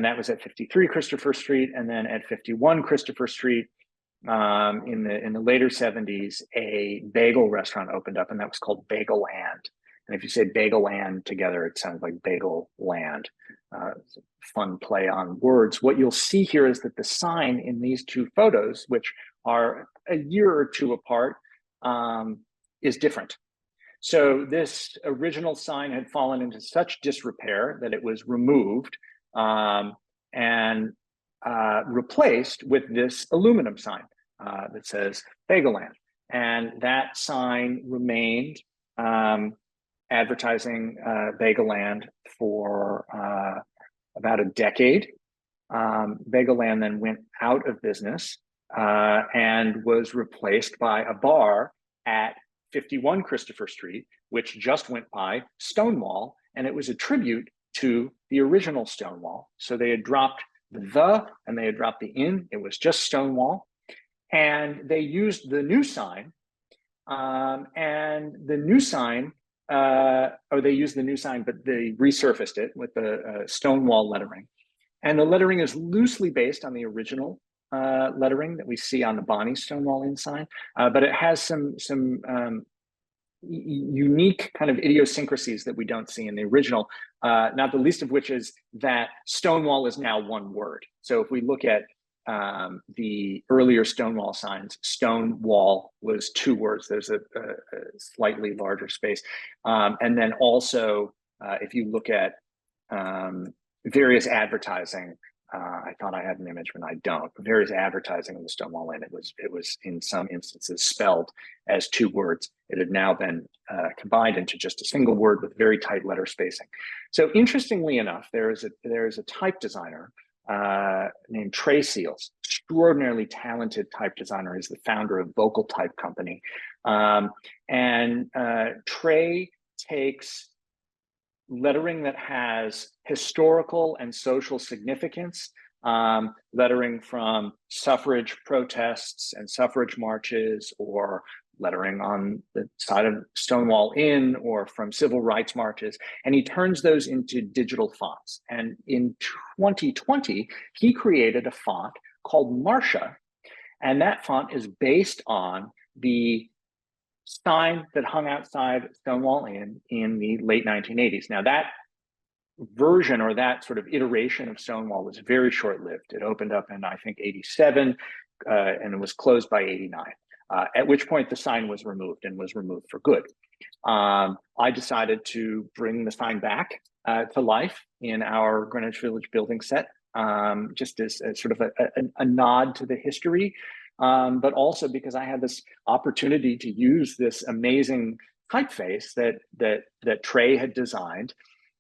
that was at 53 Christopher Street, and then at 51 Christopher Street, in the later 70s, a bagel restaurant opened up, and that was called Bagel Land. And if you say Bagel Land together, it sounds like Bagel Land. It's a fun play on words. What you'll see here is that the sign in these two photos, which are a year or two apart, is different. So this original sign had fallen into such disrepair that it was removed and replaced with this aluminum sign that says Bagel Land. And that sign remained advertising Bagel Land for about a decade. Bagel Land then went out of business and was replaced by a bar at 51 Christopher Street, which just went by Stonewall, and it was a tribute to the original Stonewall. So they had dropped the and they had dropped the in. It was just Stonewall, and they used the new sign, and the new sign, or they used the new sign, but they resurfaced it with the Stonewall lettering, and the lettering is loosely based on the original lettering that we see on the Bonnie Stonewall Inn sign, but it has some unique kind of idiosyncrasies that we don't see in the original, not the least of which is that Stonewall is now one word. So if we look at the earlier Stonewall signs, Stonewall was two words. There's a slightly larger space. And then also, if you look at various advertising, I thought I had an image, but I don't. Various advertising in the Stonewall Inn, it was in some instances spelled as two words. It had now been combined into just a single word with very tight letter spacing. So interestingly enough, there is a type designer named Trey Seals, extraordinarily talented type designer. He's the founder of Vocal Type Company, and Trey takes lettering that has historical and social significance, lettering from suffrage protests and suffrage marches, or lettering on the side of Stonewall Inn, or from civil rights marches, and he turns those into digital fonts. And in 2020, he created a font called Marcia, and that font is based on the sign that hung outside Stonewall Inn in the late 1980s. Now that version, or that sort of iteration of Stonewall, was very short-lived. It opened up in, I think, 87, and it was closed by 89, at which point the sign was removed, and was removed for good. I decided to bring the sign back to life in our Greenwich Village Building Set, just as sort of a nod to the history, but also because I had this opportunity to use this amazing typeface that Trey had designed,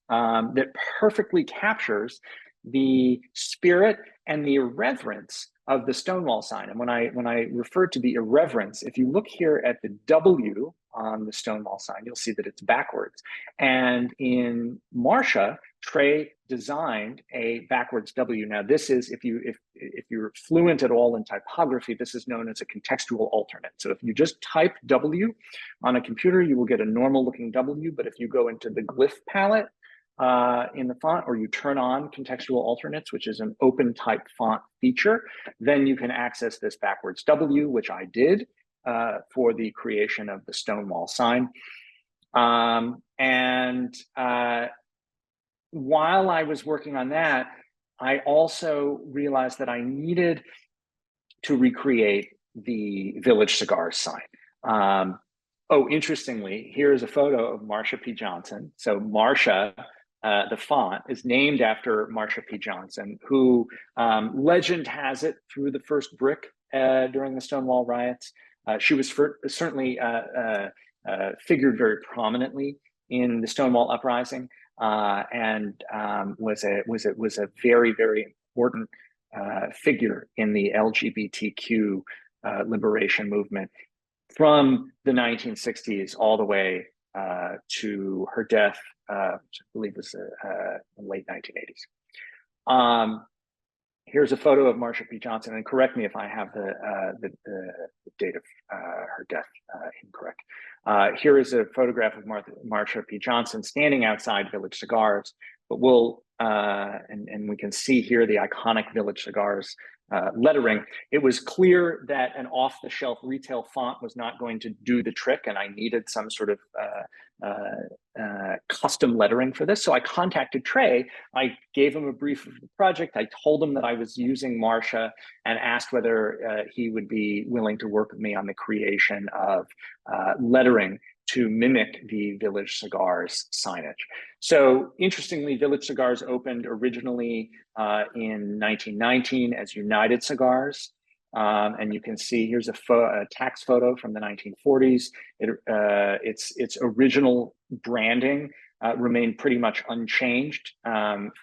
that perfectly captures the spirit and the irreverence of the Stonewall sign. And when I refer to the irreverence, if you look here at the W on the Stonewall sign, you'll see that it's backwards. And in Marcia, Trey designed a backwards W. Now, this is, if you're fluent at all in typography, this is known as a contextual alternate. So if you just type W on a computer, you will get a normal looking W. But if you go into the glyph palette in the font, or you turn on contextual alternates, which is an open type font feature, then you can access this backwards W, which I did for the creation of the Stonewall sign. While I was working on that, I also realized that I needed to recreate the Village Cigars sign. Interestingly, here's a photo of Marsha P. Johnson. So Marsha, the font, is named after Marsha P. Johnson, who, legend has it, threw the first brick during the Stonewall riots. She was certainly figured very prominently in the Stonewall uprising, and was a very, very important figure in the LGBTQ liberation movement. from the 1960s all the way to her death, which I believe was the late 1980s. Here's a photo of Marsha P. Johnson, and correct me if I have the date of her death incorrect. Here is a photograph of Marsha P. Johnson standing outside Village Cigars, but we'll, and we can see here the iconic Village Cigars lettering. It was clear that an off-the-shelf retail font was not going to do the trick, and I needed some sort of custom lettering for this. So I contacted Trey. I gave him a brief of the project. I told him that I was using Marsha and asked whether he would be willing to work with me on the creation of lettering to mimic the Village Cigars signage. So interestingly, Village Cigars opened originally in 1919 as United Cigars. And you can see here's a tax photo from the 1940s. Its original branding remained pretty much unchanged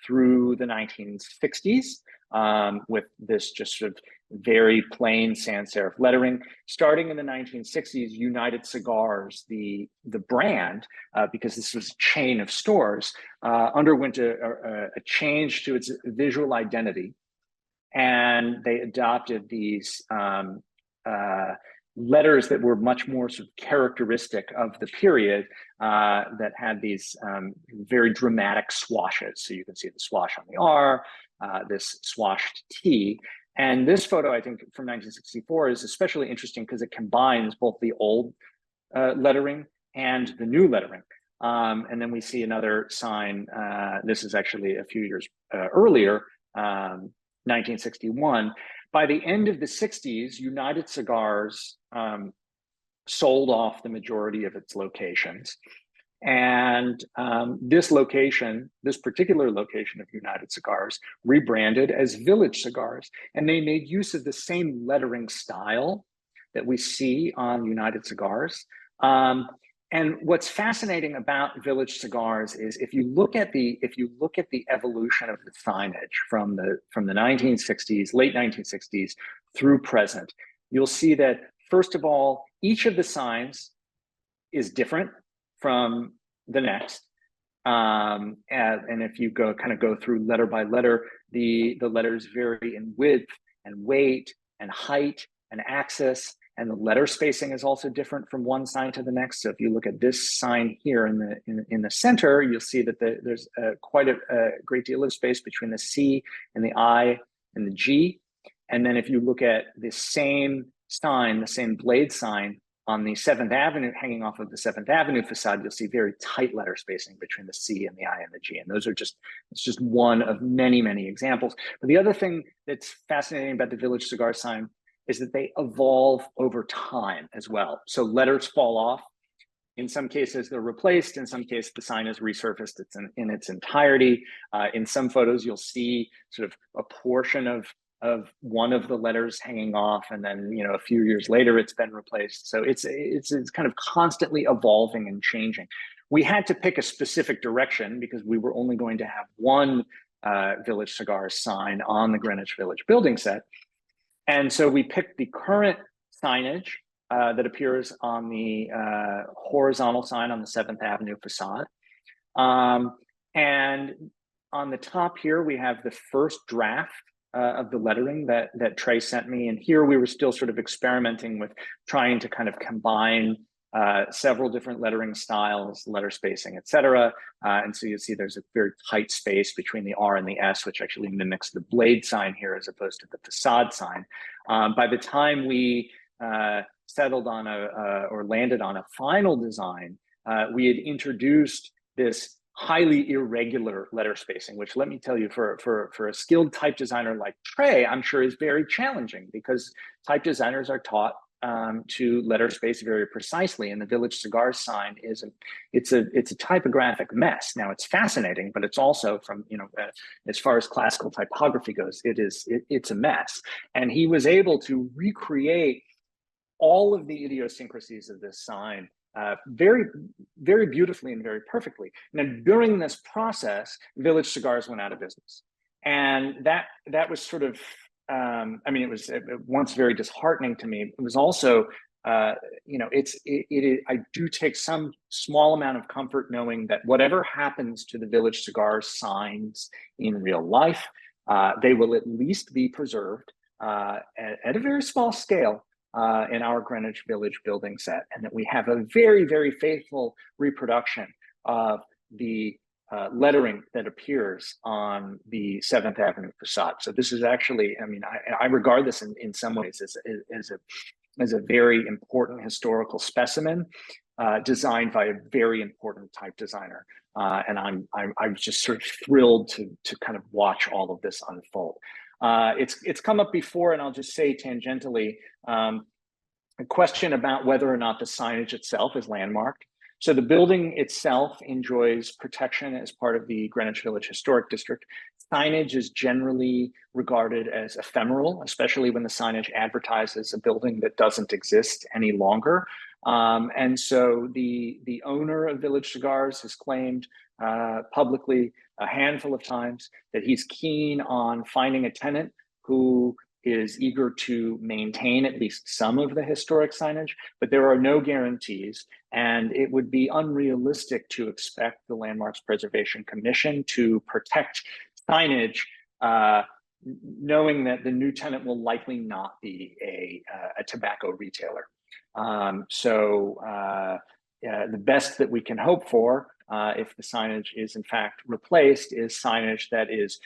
through the 1960s, with this just sort of very plain sans serif lettering. Starting in the 1960s, United Cigars, the brand, because this was a chain of stores, underwent a change to its visual identity. And they adopted these letters that were much more sort of characteristic of the period, that had these very dramatic swashes. So you can see the swash on the R, this swashed T. And this photo, I think, from 1964 is especially interesting because it combines both the old lettering and the new lettering. And then we see another sign. This is actually a few years earlier, 1961. By the end of the 60s, United Cigars sold off the majority of its locations. And this particular location of United Cigars, rebranded as Village Cigars. And they made use of the same lettering style that we see on United Cigars. And what's fascinating about Village Cigars is if you look at the evolution of the signage from the 1960s, late 1960s through present, you'll see that first of all, each of the signs is different from the next. And if you go through letter by letter, the letters vary in width and weight and height and axis. And the letter spacing is also different from one sign to the next. So if you look at this sign here in the center, you'll see that there's quite a great deal of space between the C and the I and the G. And then if you look at the same sign, the same blade sign on the 7th Avenue, hanging off of the 7th Avenue facade, you'll see very tight letter spacing between the C and the I and the G. And those are it's just one of many, many examples. But the other thing that's fascinating about the Village Cigar sign is that they evolve over time as well. So letters fall off. In some cases, they're replaced. In some cases, the sign is resurfaced in its entirety. In some photos, you'll see sort of a portion of one of the letters hanging off, and then a few years later, it's been replaced. So it's kind of constantly evolving and changing. We had to pick a specific direction because we were only going to have one Village Cigars sign on the Greenwich Village Building Set. And so we picked the current signage that appears on the horizontal sign on the 7th Avenue facade. And on the top here, we have the first draft of the lettering that Trey sent me. And here we were still sort of experimenting with trying to kind of combine several different lettering styles, letter spacing, et cetera. And so you see there's a very tight space between the R and the S, which actually mimics the blade sign here as opposed to the facade sign. By the time we settled on or landed on a final design, we had introduced this highly irregular letter spacing, which, let me tell you, for a skilled type designer like Trey, I'm sure is very challenging because type designers are taught to letter space very precisely, and the Village Cigar sign it's a typographic mess. Now it's fascinating, but it's also from as far as classical typography goes, it's a mess. And he was able to recreate all of the idiosyncrasies of this sign very, very beautifully and very perfectly. Now, during this process, Village Cigars went out of business, and that was sort of, it was at once very disheartening to me. It was also I do take some small amount of comfort knowing that whatever happens to the Village Cigars signs in real life, they will at least be preserved at a very small scale in our Greenwich Village building set, and that we have a very, very faithful reproduction of the lettering that appears on the 7th Avenue facade. So this is actually, I mean, I regard this in some ways as a very important historical specimen designed by a very important type designer. And I'm just sort of thrilled to kind of watch all of this unfold. It's come up before, and I'll just say tangentially, a question about whether or not the signage itself is landmarked. So the building itself enjoys protection as part of the Greenwich Village Historic District. Signage is generally regarded as ephemeral, especially when the signage advertises a building that doesn't exist any longer. And so the owner of Village Cigars has claimed publicly a handful of times that he's keen on finding a tenant who is eager to maintain at least some of the historic signage, but there are no guarantees, and it would be unrealistic to expect the Landmarks Preservation Commission to protect signage, knowing that the new tenant will likely not be a tobacco retailer. The best that we can hope for, if the signage is in fact replaced, is signage that is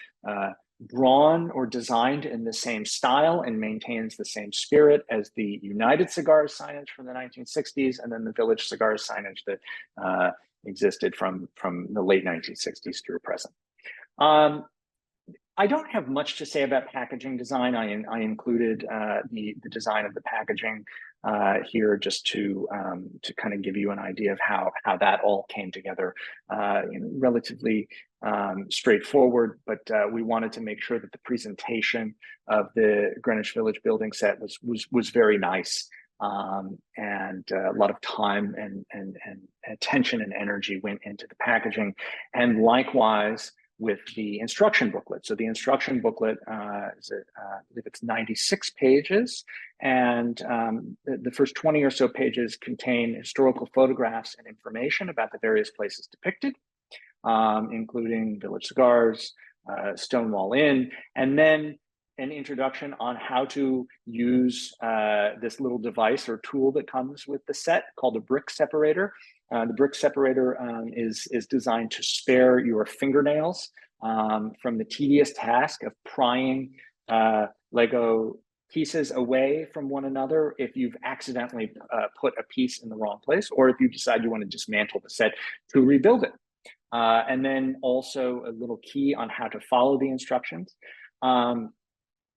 drawn or designed in the same style and maintains the same spirit as the United Cigars signage from the 1960s, and then the Village Cigars signage that existed from the late 1960s through present. I don't have much to say about packaging design. I included the design of the packaging here just to kind of give you an idea of how that all came together. Relatively straightforward, but we wanted to make sure that the presentation of the Greenwich Village building set was very nice, and a lot of time and attention and energy went into the packaging, and likewise with the instruction booklet. So the instruction booklet I believe it's 96 pages, and the first 20 or so pages contain historical photographs and information about the various places depicted, including Village Cigars, Stonewall Inn, and then an introduction on how to use this little device or tool that comes with the set called a brick separator. The brick separator is designed to spare your fingernails from the tedious task of prying Lego pieces away from one another if you've accidentally put a piece in the wrong place, or if you decide you want to dismantle the set to rebuild it. And then also a little key on how to follow the instructions.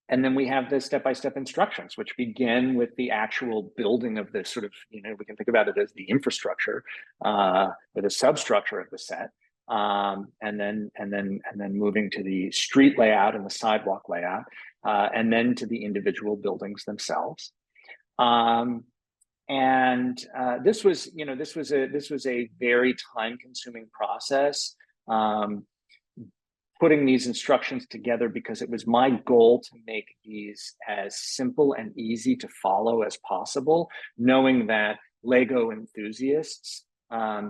And then we have the step-by-step instructions, which begin with the actual building of this sort of, we can think about it as the infrastructure or the substructure of the set, and then moving to the street layout and the sidewalk layout, and then to the individual buildings themselves. This was a very time-consuming process. Putting these instructions together, because it was my goal to make these as simple and easy to follow as possible, knowing that Lego enthusiasts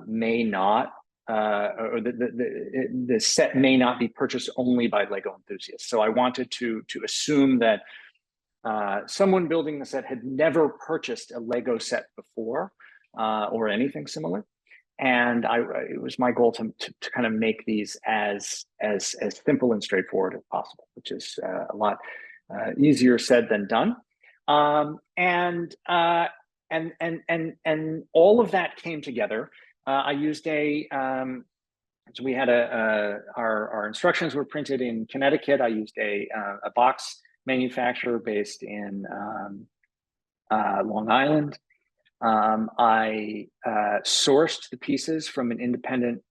may not, or the set may not be purchased only by Lego enthusiasts. So I wanted to assume that someone building the set had never purchased a Lego set before, or anything similar. And it was my goal to kind of make these as simple and straightforward as possible, which is a lot easier said than done. And all of that came together. I used so we had our instructions were printed in Connecticut. I used a box manufacturer based in Long Island. I sourced the pieces from an independent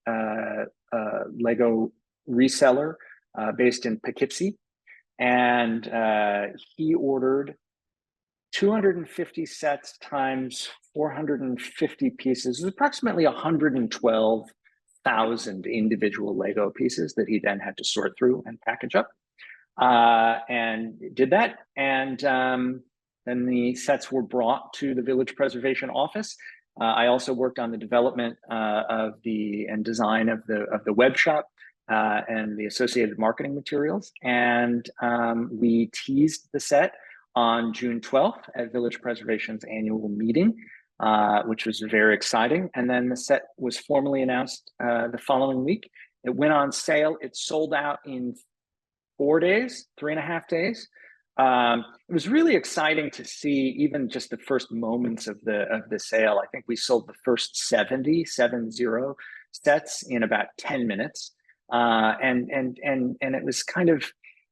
Lego reseller based in Poughkeepsie, and he ordered 250 sets times 450 pieces. It was approximately 112,000 individual Lego pieces that he then had to sort through and package up, and did that. And Then the sets were brought to the Village Preservation Office. I also worked on the development and design of the web shop and the associated marketing materials. And we teased the set on June 12th at Village Preservation's annual meeting, which was very exciting. And then the set was formally announced the following week. It went on sale. It sold out in 4 days, 3.5 days. It was really exciting to see even just the first moments of the sale. I think we sold the first 70 sets in about 10 minutes. And it was kind of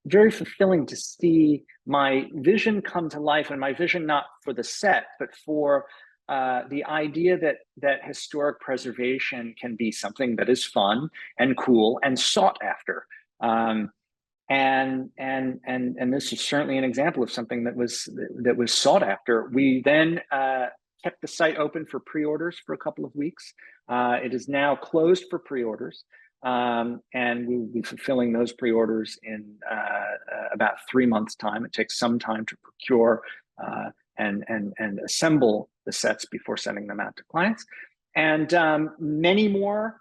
very fulfilling to see my vision come to life, and my vision not for the set, but for the idea that historic preservation can be something that is fun and cool and sought after. And this is certainly an example of something that was sought after. We then kept the site open for pre-orders for a couple of weeks. It is now closed for pre-orders, and we will be fulfilling those pre-orders in about 3 months' time. It takes some time to procure and assemble the sets before sending them out to clients, and many more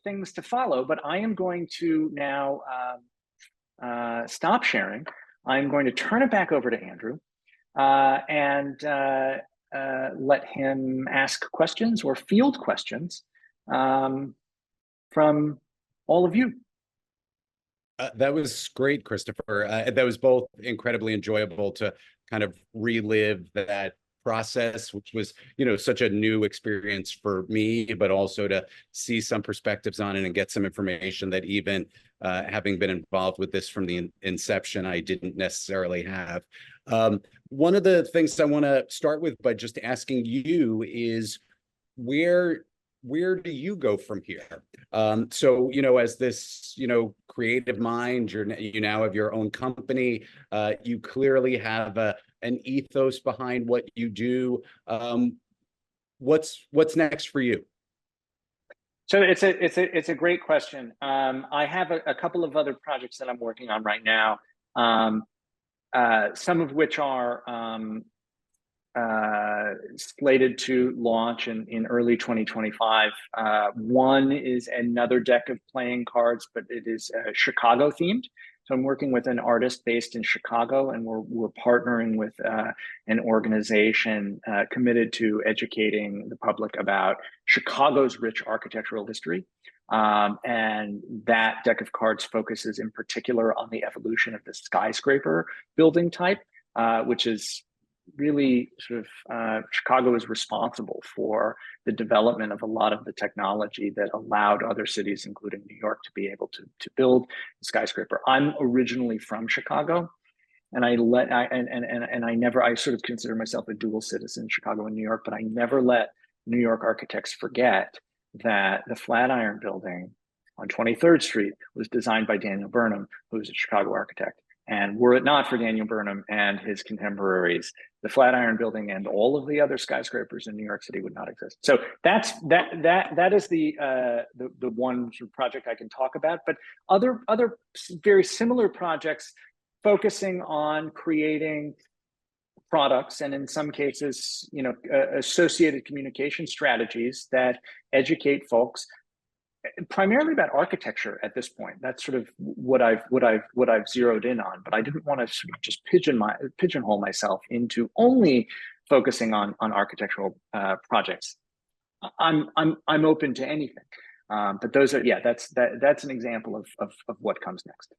things to follow. But I am going to now stop sharing. I'm going to turn it back over to Andrew and let him ask questions or field questions from all of you. That was great, Christopher. That was both incredibly enjoyable to kind of relive that process, which was, such a new experience for me, but also to see some perspectives on it and get some information that even having been involved with this from the inception, I didn't necessarily have. One of the things I want to start with by just asking you is where do you go from here? So, as this, creative mind, you now have your own company. You clearly have an ethos behind what you do. What's next for you? So it's a great question. I have a couple of other projects that I'm working on right now, some of which are slated to launch in early 2025. One is another deck of playing cards, but it is Chicago themed. So I'm working with an artist based in Chicago, and we're partnering with an organization committed to educating the public about Chicago's rich architectural history. And that deck of cards focuses in particular on the evolution of the skyscraper building type, which is really sort of Chicago is responsible for the development of a lot of the technology that allowed other cities, including New York, to be able to build the skyscraper. I'm originally from Chicago, and I sort of consider myself a dual citizen, Chicago and New York, but I never let New York architects forget that the Flatiron Building on 23rd Street was designed by Daniel Burnham, who's a Chicago architect. And were it not for Daniel Burnham and his contemporaries, the Flatiron Building and all of the other skyscrapers in New York City would not exist. So that is the one sort of project I can talk about. But other very similar projects focusing on creating products, and in some cases, associated communication strategies that educate folks primarily about architecture at this point. That's sort of what I've zeroed in on, but I didn't want to sort of just pigeonhole myself into only focusing on architectural projects. I'm open to anything, but those are that's an example of what comes next.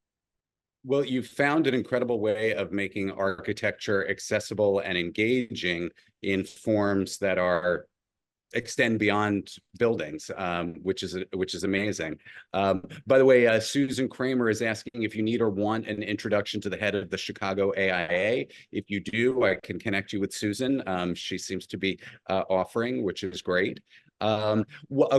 Well, you've found an incredible way of making architecture accessible and engaging in forms that extend beyond buildings, which is amazing. By the way, Susan Kramer is asking if you need or want an introduction to the head of the Chicago AIA. If you do, I can connect you with Susan. She seems to be offering, which is great. A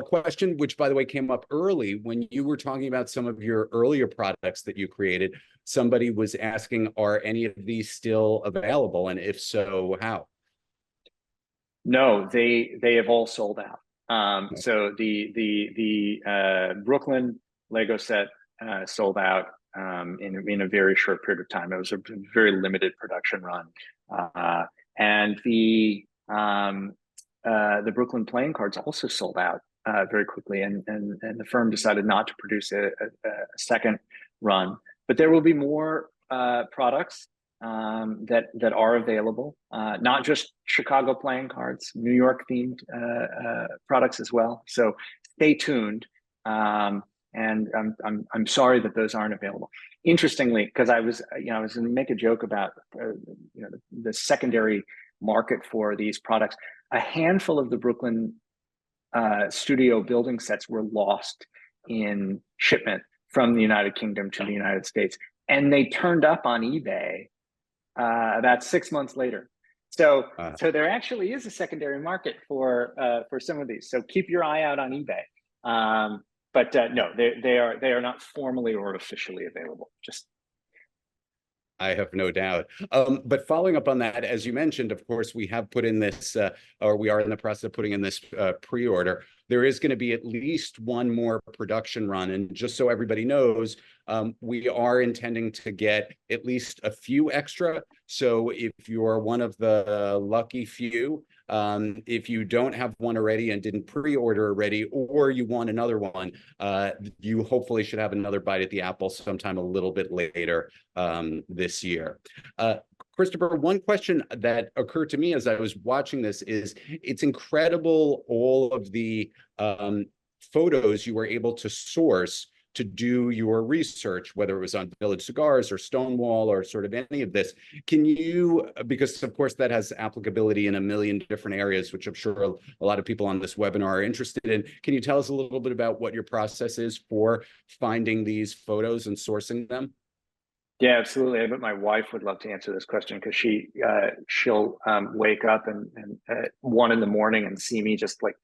question which, by the way, came up early when you were talking about some of your earlier products that you created. Somebody was asking, are any of these still available? And if so, how? No, they have all sold out. So the Brooklyn Lego set sold out in a very short period of time. It was a very limited production run. And the Brooklyn playing cards also sold out very quickly, and the firm decided not to produce a second run. But there will be more products that are available, not just Chicago playing cards, New York themed products as well. So stay tuned. And I'm sorry that those aren't available. Interestingly, because I was going to make a joke about the secondary market for these products. A handful of the Brooklyn studio building sets were lost in shipment from the United Kingdom to the United States, and they turned up on eBay about 6 months later. So there actually is a secondary market for some of these. So keep your eye out on eBay. But no, they are not formally or officially available. Just I have no doubt. But following up on that, as you mentioned, of course, we have put in this, or we are in the process of putting in this pre-order. There is going to be at least one more production run. And just so everybody knows, we are intending to get at least a few extra. So if you're one of the lucky few, if you don't have one already and didn't pre-order already, or you want another one, you hopefully should have another bite at the apple sometime a little bit later this year. Christopher, one question that occurred to me as I was watching this is, it's incredible all of the photos you were able to source to do your research, whether it was on Village Cigars or Stonewall or sort of any of this. Can you, because of course that has applicability in a million different areas, which I'm sure a lot of people on this webinar are interested in. Can you tell us a little bit about what your process is for finding these photos and sourcing them? Yeah, absolutely. I bet my wife would love to answer this question, because she'll wake up and at 1 in the morning and see me just like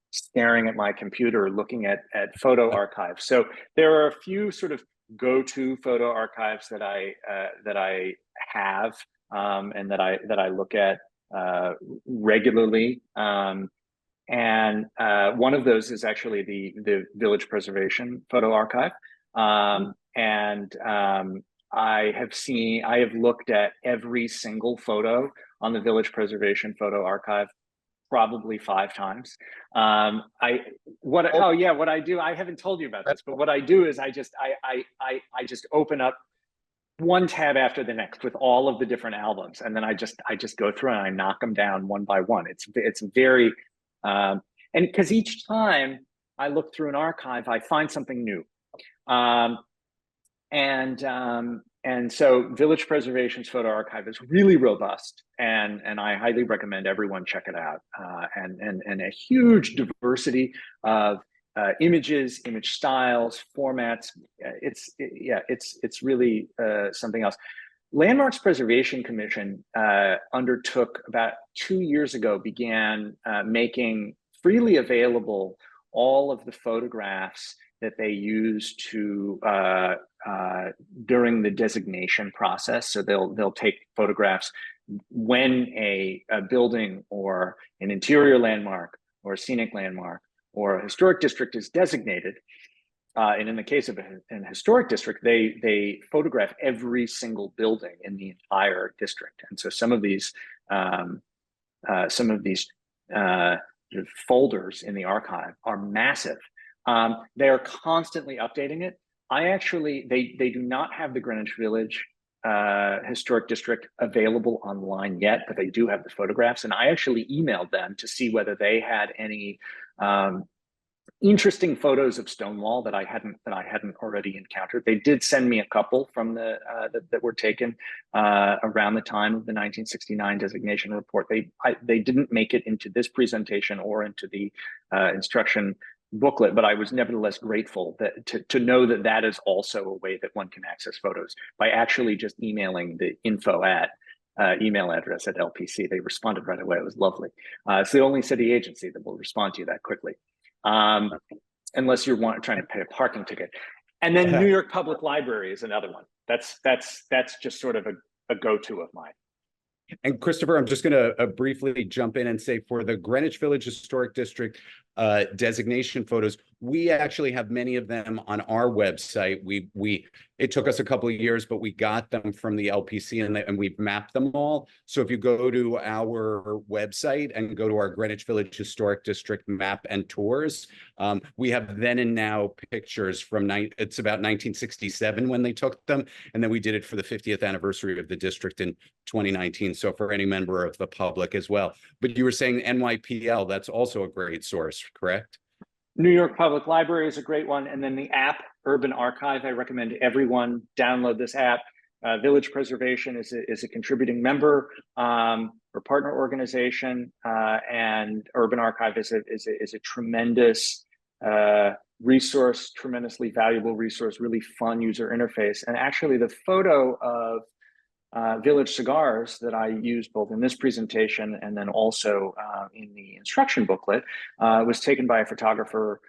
staring at my computer, looking at photo archives. So there are a few sort of go-to photo archives that I have and that I look at regularly. And one of those is actually the Village Preservation Photo Archive. I have looked at every single photo on the Village Preservation Photo Archive probably 5 times. What I do, I haven't told you about this, but what I do is I just open up one tab after the next with all of the different albums, and then I just go through and I knock them down one by one. It's very and because each time I look through an archive, I find something new. And so Village Preservation's Photo Archive is really robust, and I highly recommend everyone check it out. And a huge diversity of images, image styles, formats. It's really something else. Landmarks Preservation Commission undertook about 2 years ago, began making freely available all of the photographs that they use to during the designation process. So they'll take photographs when a building or an interior landmark or a scenic landmark or a historic district is designated. And in the case of an historic district, they photograph every single building in the entire district. And so some of these folders in the archive are massive. They are constantly updating it. They do not have the Greenwich Village Historic District available online yet, but they do have the photographs. And I actually emailed them to see whether they had any interesting photos of Stonewall that I hadn't already encountered. They did send me a couple from that were taken around the time of the 1969 designation report. They didn't make it into this presentation or into the instruction booklet, but I was nevertheless grateful to know that is also a way that one can access photos by actually just emailing the info at email address at LPC. They responded right away. It was lovely. It's the only city agency that will respond to you that quickly, unless you're trying to pay a parking ticket. And then New York Public Library is another one. That's just sort of a go-to of mine. And Christopher, I'm just going to briefly jump in and say, for the Greenwich Village Historic District designation photos, We actually have many of them on our website. It took us a couple of years, but we got them from the LPC and we've mapped them all. So if you go to our website and go to our Greenwich Village Historic District map and tours, we have then and now pictures from it's about 1967 when they took them, and then we did it for the 50th anniversary of the district in 2019. So for any member of the public as well. But you were saying NYPL, that's also a great source, correct? New York Public Library is a great one. And then the app, Urban Archive, I recommend everyone download this app. Village Preservation is a contributing member or partner organization, and Urban Archive is a tremendous resource, tremendously valuable resource, really fun user interface. And actually the photo of Village Cigars that I used both in this presentation and then also in the instruction booklet was taken by a photographer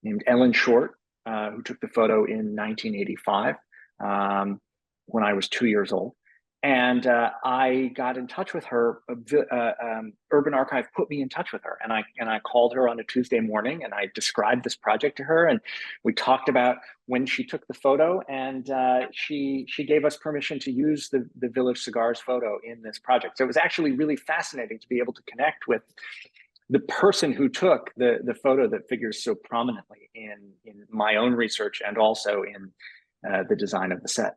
named Ellen Short, who took the photo in 1985 when I was 2 years old. And I got in touch with her. Urban Archive put me in touch with her, and I called her on a Tuesday morning, and I described this project to her, and we talked about when she took the photo, and she gave us permission to use the Village Cigars photo in this project. So it was actually really fascinating to be able to connect with the person who took the photo that figures so prominently in my own research and also in the design of the set.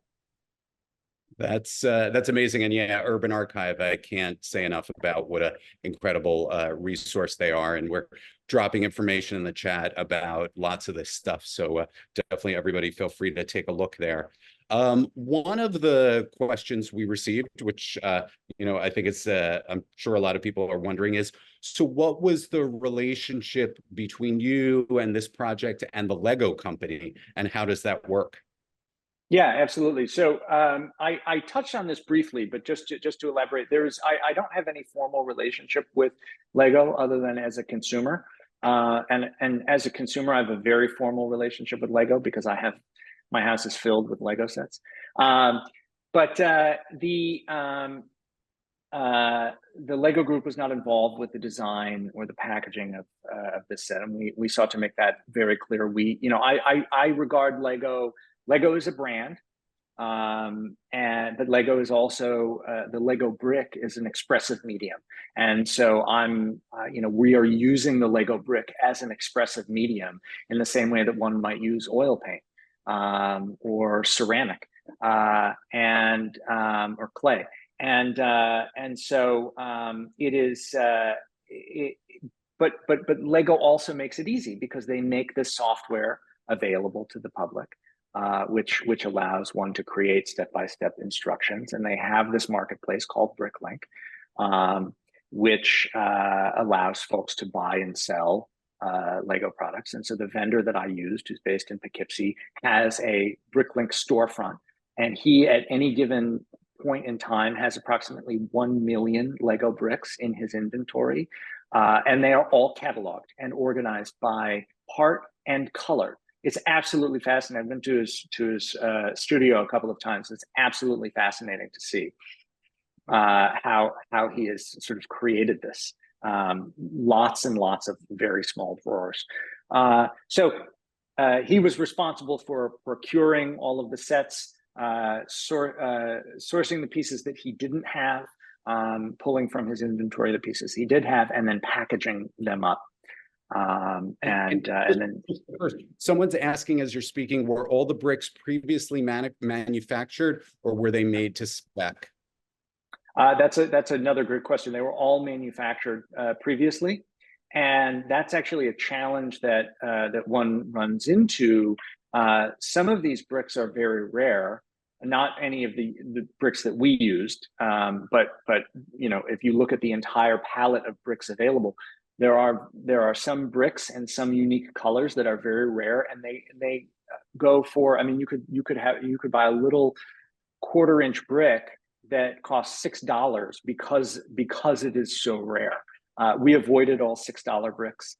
That's amazing. And yeah, Urban Archive, I can't say enough about what an incredible resource they are. And we're dropping information in the chat about lots of this stuff. So definitely everybody feel free to take a look there. One of the questions we received, which, I think it's, I'm sure a lot of people are wondering is, so what was the relationship between you and this project and the Lego company, and how does that work? Yeah, absolutely. So I touched on this briefly, but just to elaborate, I don't have any formal relationship with Lego other than as a consumer. And as a consumer, I have a very formal relationship with Lego because my house is filled with Lego sets. But the Lego group was not involved with the design or the packaging of this set, and we sought to make that very clear. I regard Lego is a brand, but Lego is also the Lego brick is an expressive medium, and so we are using the Lego brick as an expressive medium in the same way that one might use oil paint or ceramic or clay, and so it is. But Lego also makes it easy because they make this software available to the public. Which allows one to create step-by-step instructions. And they have this marketplace called BrickLink, which allows folks to buy and sell Lego products. And so the vendor that I used, who's based in Poughkeepsie, has a BrickLink storefront. And he, at any given point in time, has approximately 1 million Lego bricks in his inventory. And they are all cataloged and organized by part and color. It's absolutely fascinating. I've been to his studio a couple of times. It's absolutely fascinating to see how he has sort of created this. Lots and lots of very small drawers. So he was responsible for procuring all of the sets, sourcing the pieces that he didn't have, pulling from his inventory the pieces he did have, and then packaging them up. And then someone's asking as you're speaking, were all the bricks previously manufactured, or were they made to spec? That's another great question. They were all manufactured previously, and that's actually a challenge that one runs into. Some of these bricks are very rare. Not any of the bricks that we used, but if you look at the entire palette of bricks available, there are some bricks and some unique colors that are very rare, and they go for. I mean, you could buy a little 1/4-inch brick that costs $6 because it is so rare. We avoided all $6 bricks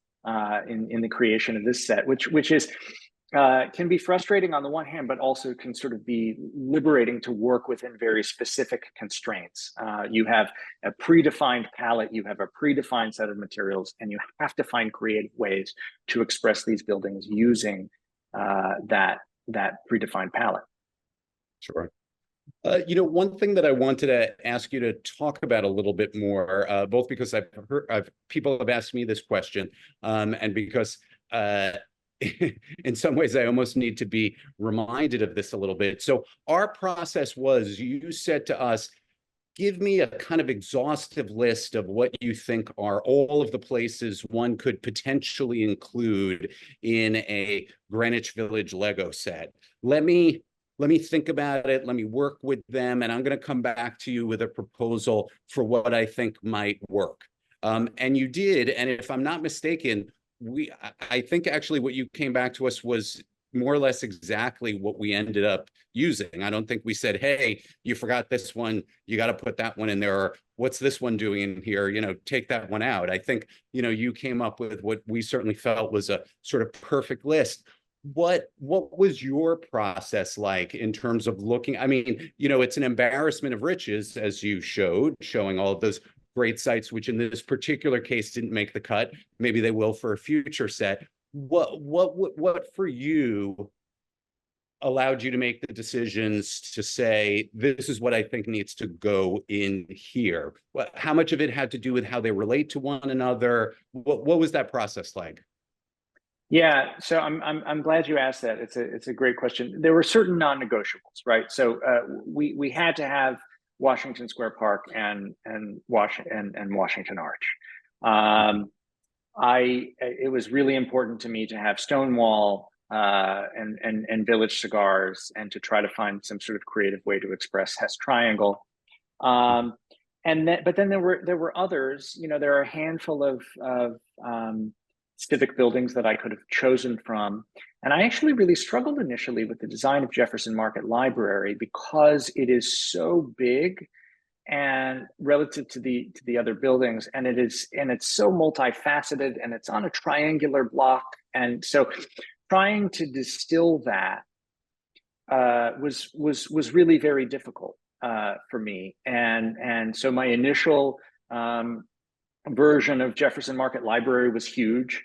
in the creation of this set, which is can be frustrating on the one hand, but also can sort of be liberating to work within very specific constraints. You have a predefined palette, you have a predefined set of materials, and you have to find creative ways to express these buildings using that predefined palette. Sure. One thing that I wanted to ask you to talk about a little bit more, both because I've heard people have asked me this question, and because in some ways I almost need to be reminded of this a little bit. So our process was, you said to us, give me a kind of exhaustive list of what you think are all of the places one could potentially include in a Greenwich Village Lego set. Let me think about it. Let me work with them, and I'm going to come back to you with a proposal for what I think might work. And you did, and if I'm not mistaken, I think actually what you came back to us was more or less exactly what we ended up using. I don't think we said, hey, you forgot this one, you got to put that one in there, or what's this one doing in here, take that one out. I think, you came up with what we certainly felt was a sort of perfect list. What was your process like in terms of looking? I mean, it's an embarrassment of riches, as you showing all of those great sites, which in this particular case didn't make the cut. Maybe they will for a future set. What for you allowed you to make the decisions to say, this is what I think needs to go in here? How much of it had to do with how they relate to one another? What was that process like? Yeah, so I'm glad you asked that. It's a great question. There were certain non-negotiables, right? So we had to have Washington Square Park and Washington Arch. It was really important to me to have Stonewall and Village Cigars, and to try to find some sort of creative way to express Hess Triangle. But then there were others. There are a handful of civic buildings that I could have chosen from. And I actually really struggled initially with the design of Jefferson Market Library, because it is so big and relative to the other buildings, and it's so multifaceted, and it's on a triangular block. And so trying to distill that was really very difficult for me. And so my initial version of Jefferson Market Library was huge.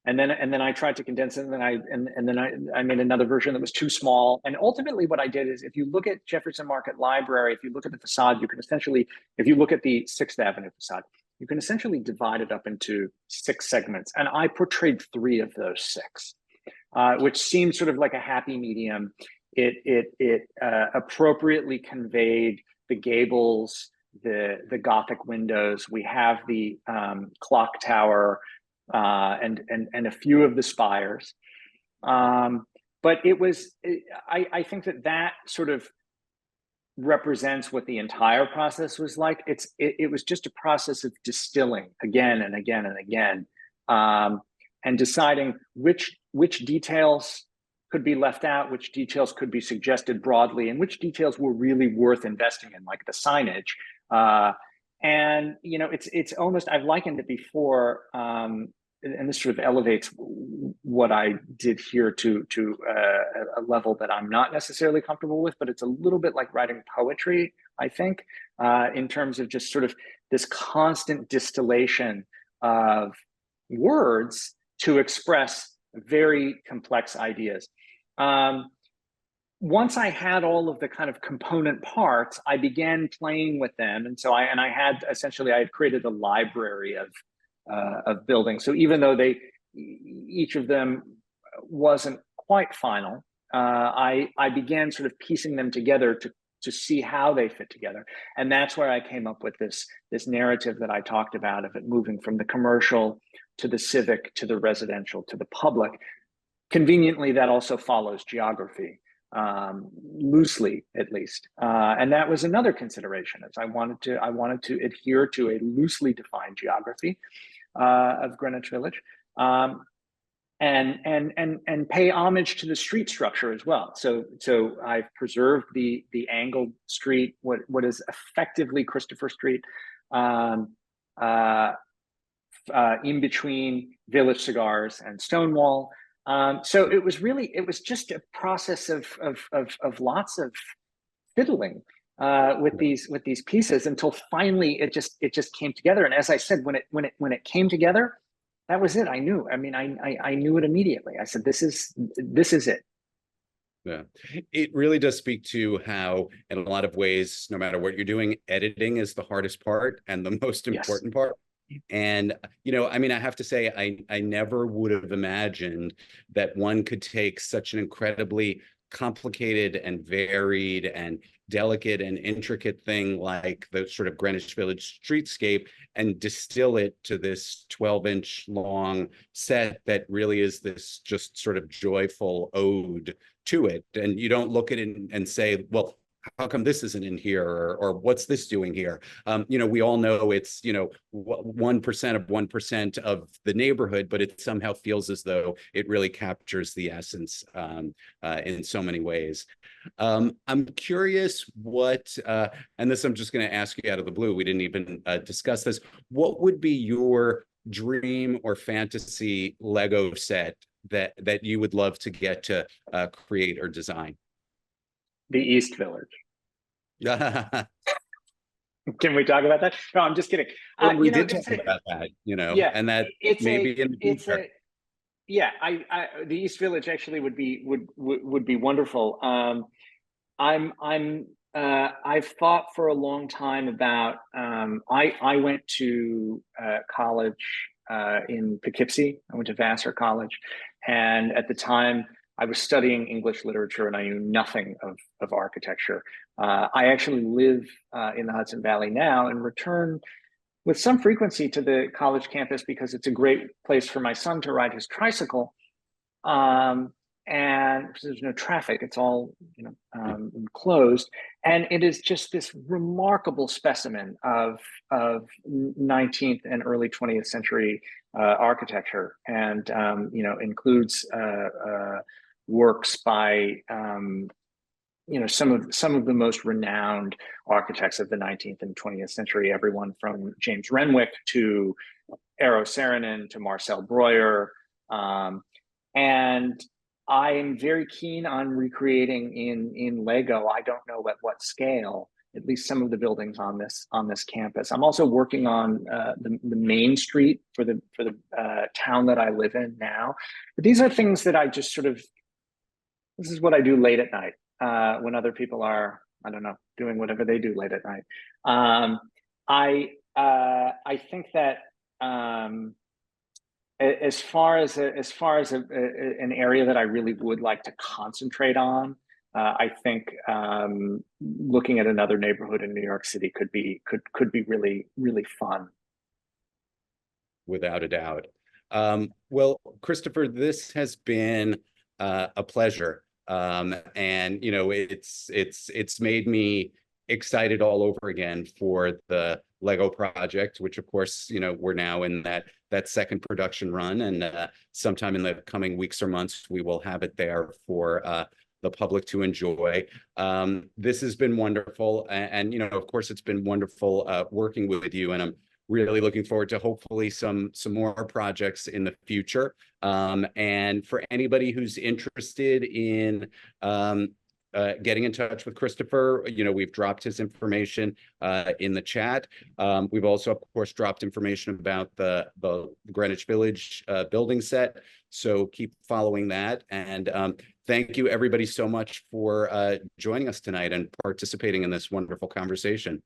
And then I tried to condense it, and then I made another version that was too small. And ultimately what I did is, if you look at Jefferson Market Library, if you look at the facade, you can essentially, if you look at the 6th Avenue facade, you can essentially divide it up into 6 segments. And I portrayed 3 of those 6, which seemed sort of like a happy medium. It appropriately conveyed the gables, the Gothic windows. We have the clock tower, and a few of the spires. But I think that sort of represents what the entire process was like. It was just a process of distilling again and again and again, and deciding which details could be left out, which details could be suggested broadly, and which details were really worth investing in, like the signage. And it's almost, I've likened it before, and this sort of elevates what I did here to a level that I'm not necessarily comfortable with, but it's a little bit like writing poetry, I think, in terms of just sort of this constant distillation of words to express very complex ideas. Once I had all of the kind of component parts, I began playing with them. And so I had created a library of buildings. So even though each of them wasn't quite final, I began sort of piecing them together to see how they fit together. And that's where I came up with this narrative that I talked about, of it moving from the commercial to the civic to the residential to the public. Conveniently, that also follows geography, loosely at least. And that was another consideration, as I wanted to adhere to a loosely defined geography of Greenwich Village, and pay homage to the street structure as well. So I've preserved the angled street, what is effectively Christopher Street, in between Village Cigars and Stonewall. So it was just a process of lots of fiddling with these pieces until finally it just came together. And as I said, when it came together, that was it. I knew. I mean, I knew it immediately. I said, this is it. Yeah, it really does speak to how, in a lot of ways, no matter what you're doing, editing is the hardest part and the most important part. And, I mean, I have to say, I never would have imagined that one could take such an incredibly complicated and varied and delicate and intricate thing like the sort of Greenwich Village streetscape and distill it to this 12-inch long set that really is this just sort of joyful ode to it. And you don't look at it and say, well, how come this isn't in here, or what's this doing here? We all know it's 1% of 1% of the neighborhood, but it somehow feels as though it really captures the essence in so many ways. I'm curious what, and this I'm just going to ask you out of the blue. We didn't even discuss this. What would be your dream or fantasy Lego set that you would love to get to create or design? The East Village. Can we talk about that? No, I'm just kidding. Well, we did talk about that, yeah, and that maybe in the future. Yeah, the East Village actually would be wonderful. I've thought for a long time about. I went to college in Poughkeepsie. I went to Vassar College, and at the time I was studying English literature and I knew nothing of architecture. I actually live in the Hudson Valley now and return with some frequency to the college campus because it's a great place for my son to ride his tricycle. And there's no traffic, it's all closed. And it is just this remarkable specimen of 19th and early 20th century architecture, and includes works by some of the most renowned architects of the 19th and 20th century, everyone from James Renwick to Eero Saarinen to Marcel Breuer. And I am very keen on recreating in Lego. I don't know at what scale, at least some of the buildings on this campus. I'm also working on the main street for the town that I live in now. But these are things that I just this is what I do late at night when other people are, I don't know, doing whatever they do late at night. I think that as far as an area that I really would like to concentrate on, I think looking at another neighborhood in New York City could be really, really fun. Without a doubt. Well, Christopher, this has been a pleasure. And it's made me excited all over again for the Lego project, which of course, we're now in that second production run, and sometime in the coming weeks or months, we will have it there for the public to enjoy. This has been wonderful. And of course, it's been wonderful working with you, and I'm really looking forward to hopefully some more projects in the future. And for anybody who's interested in getting in touch with Christopher, we've dropped his information in the chat. We've also, of course, dropped information about the Greenwich Village building set. So keep following that. And thank you, everybody, so much for joining us tonight and participating in this wonderful conversation.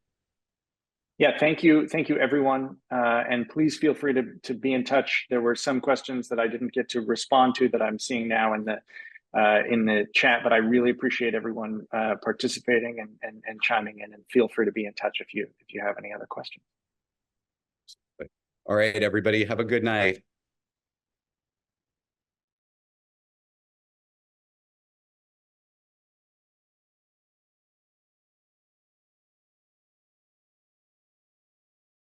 Yeah, thank you, everyone, and please feel free to be in touch. There were some questions that I didn't get to respond to that I'm seeing now in the chat, but I really appreciate everyone participating and chiming in. And feel free to be in touch if you have any other questions. All right, everybody, have a good night.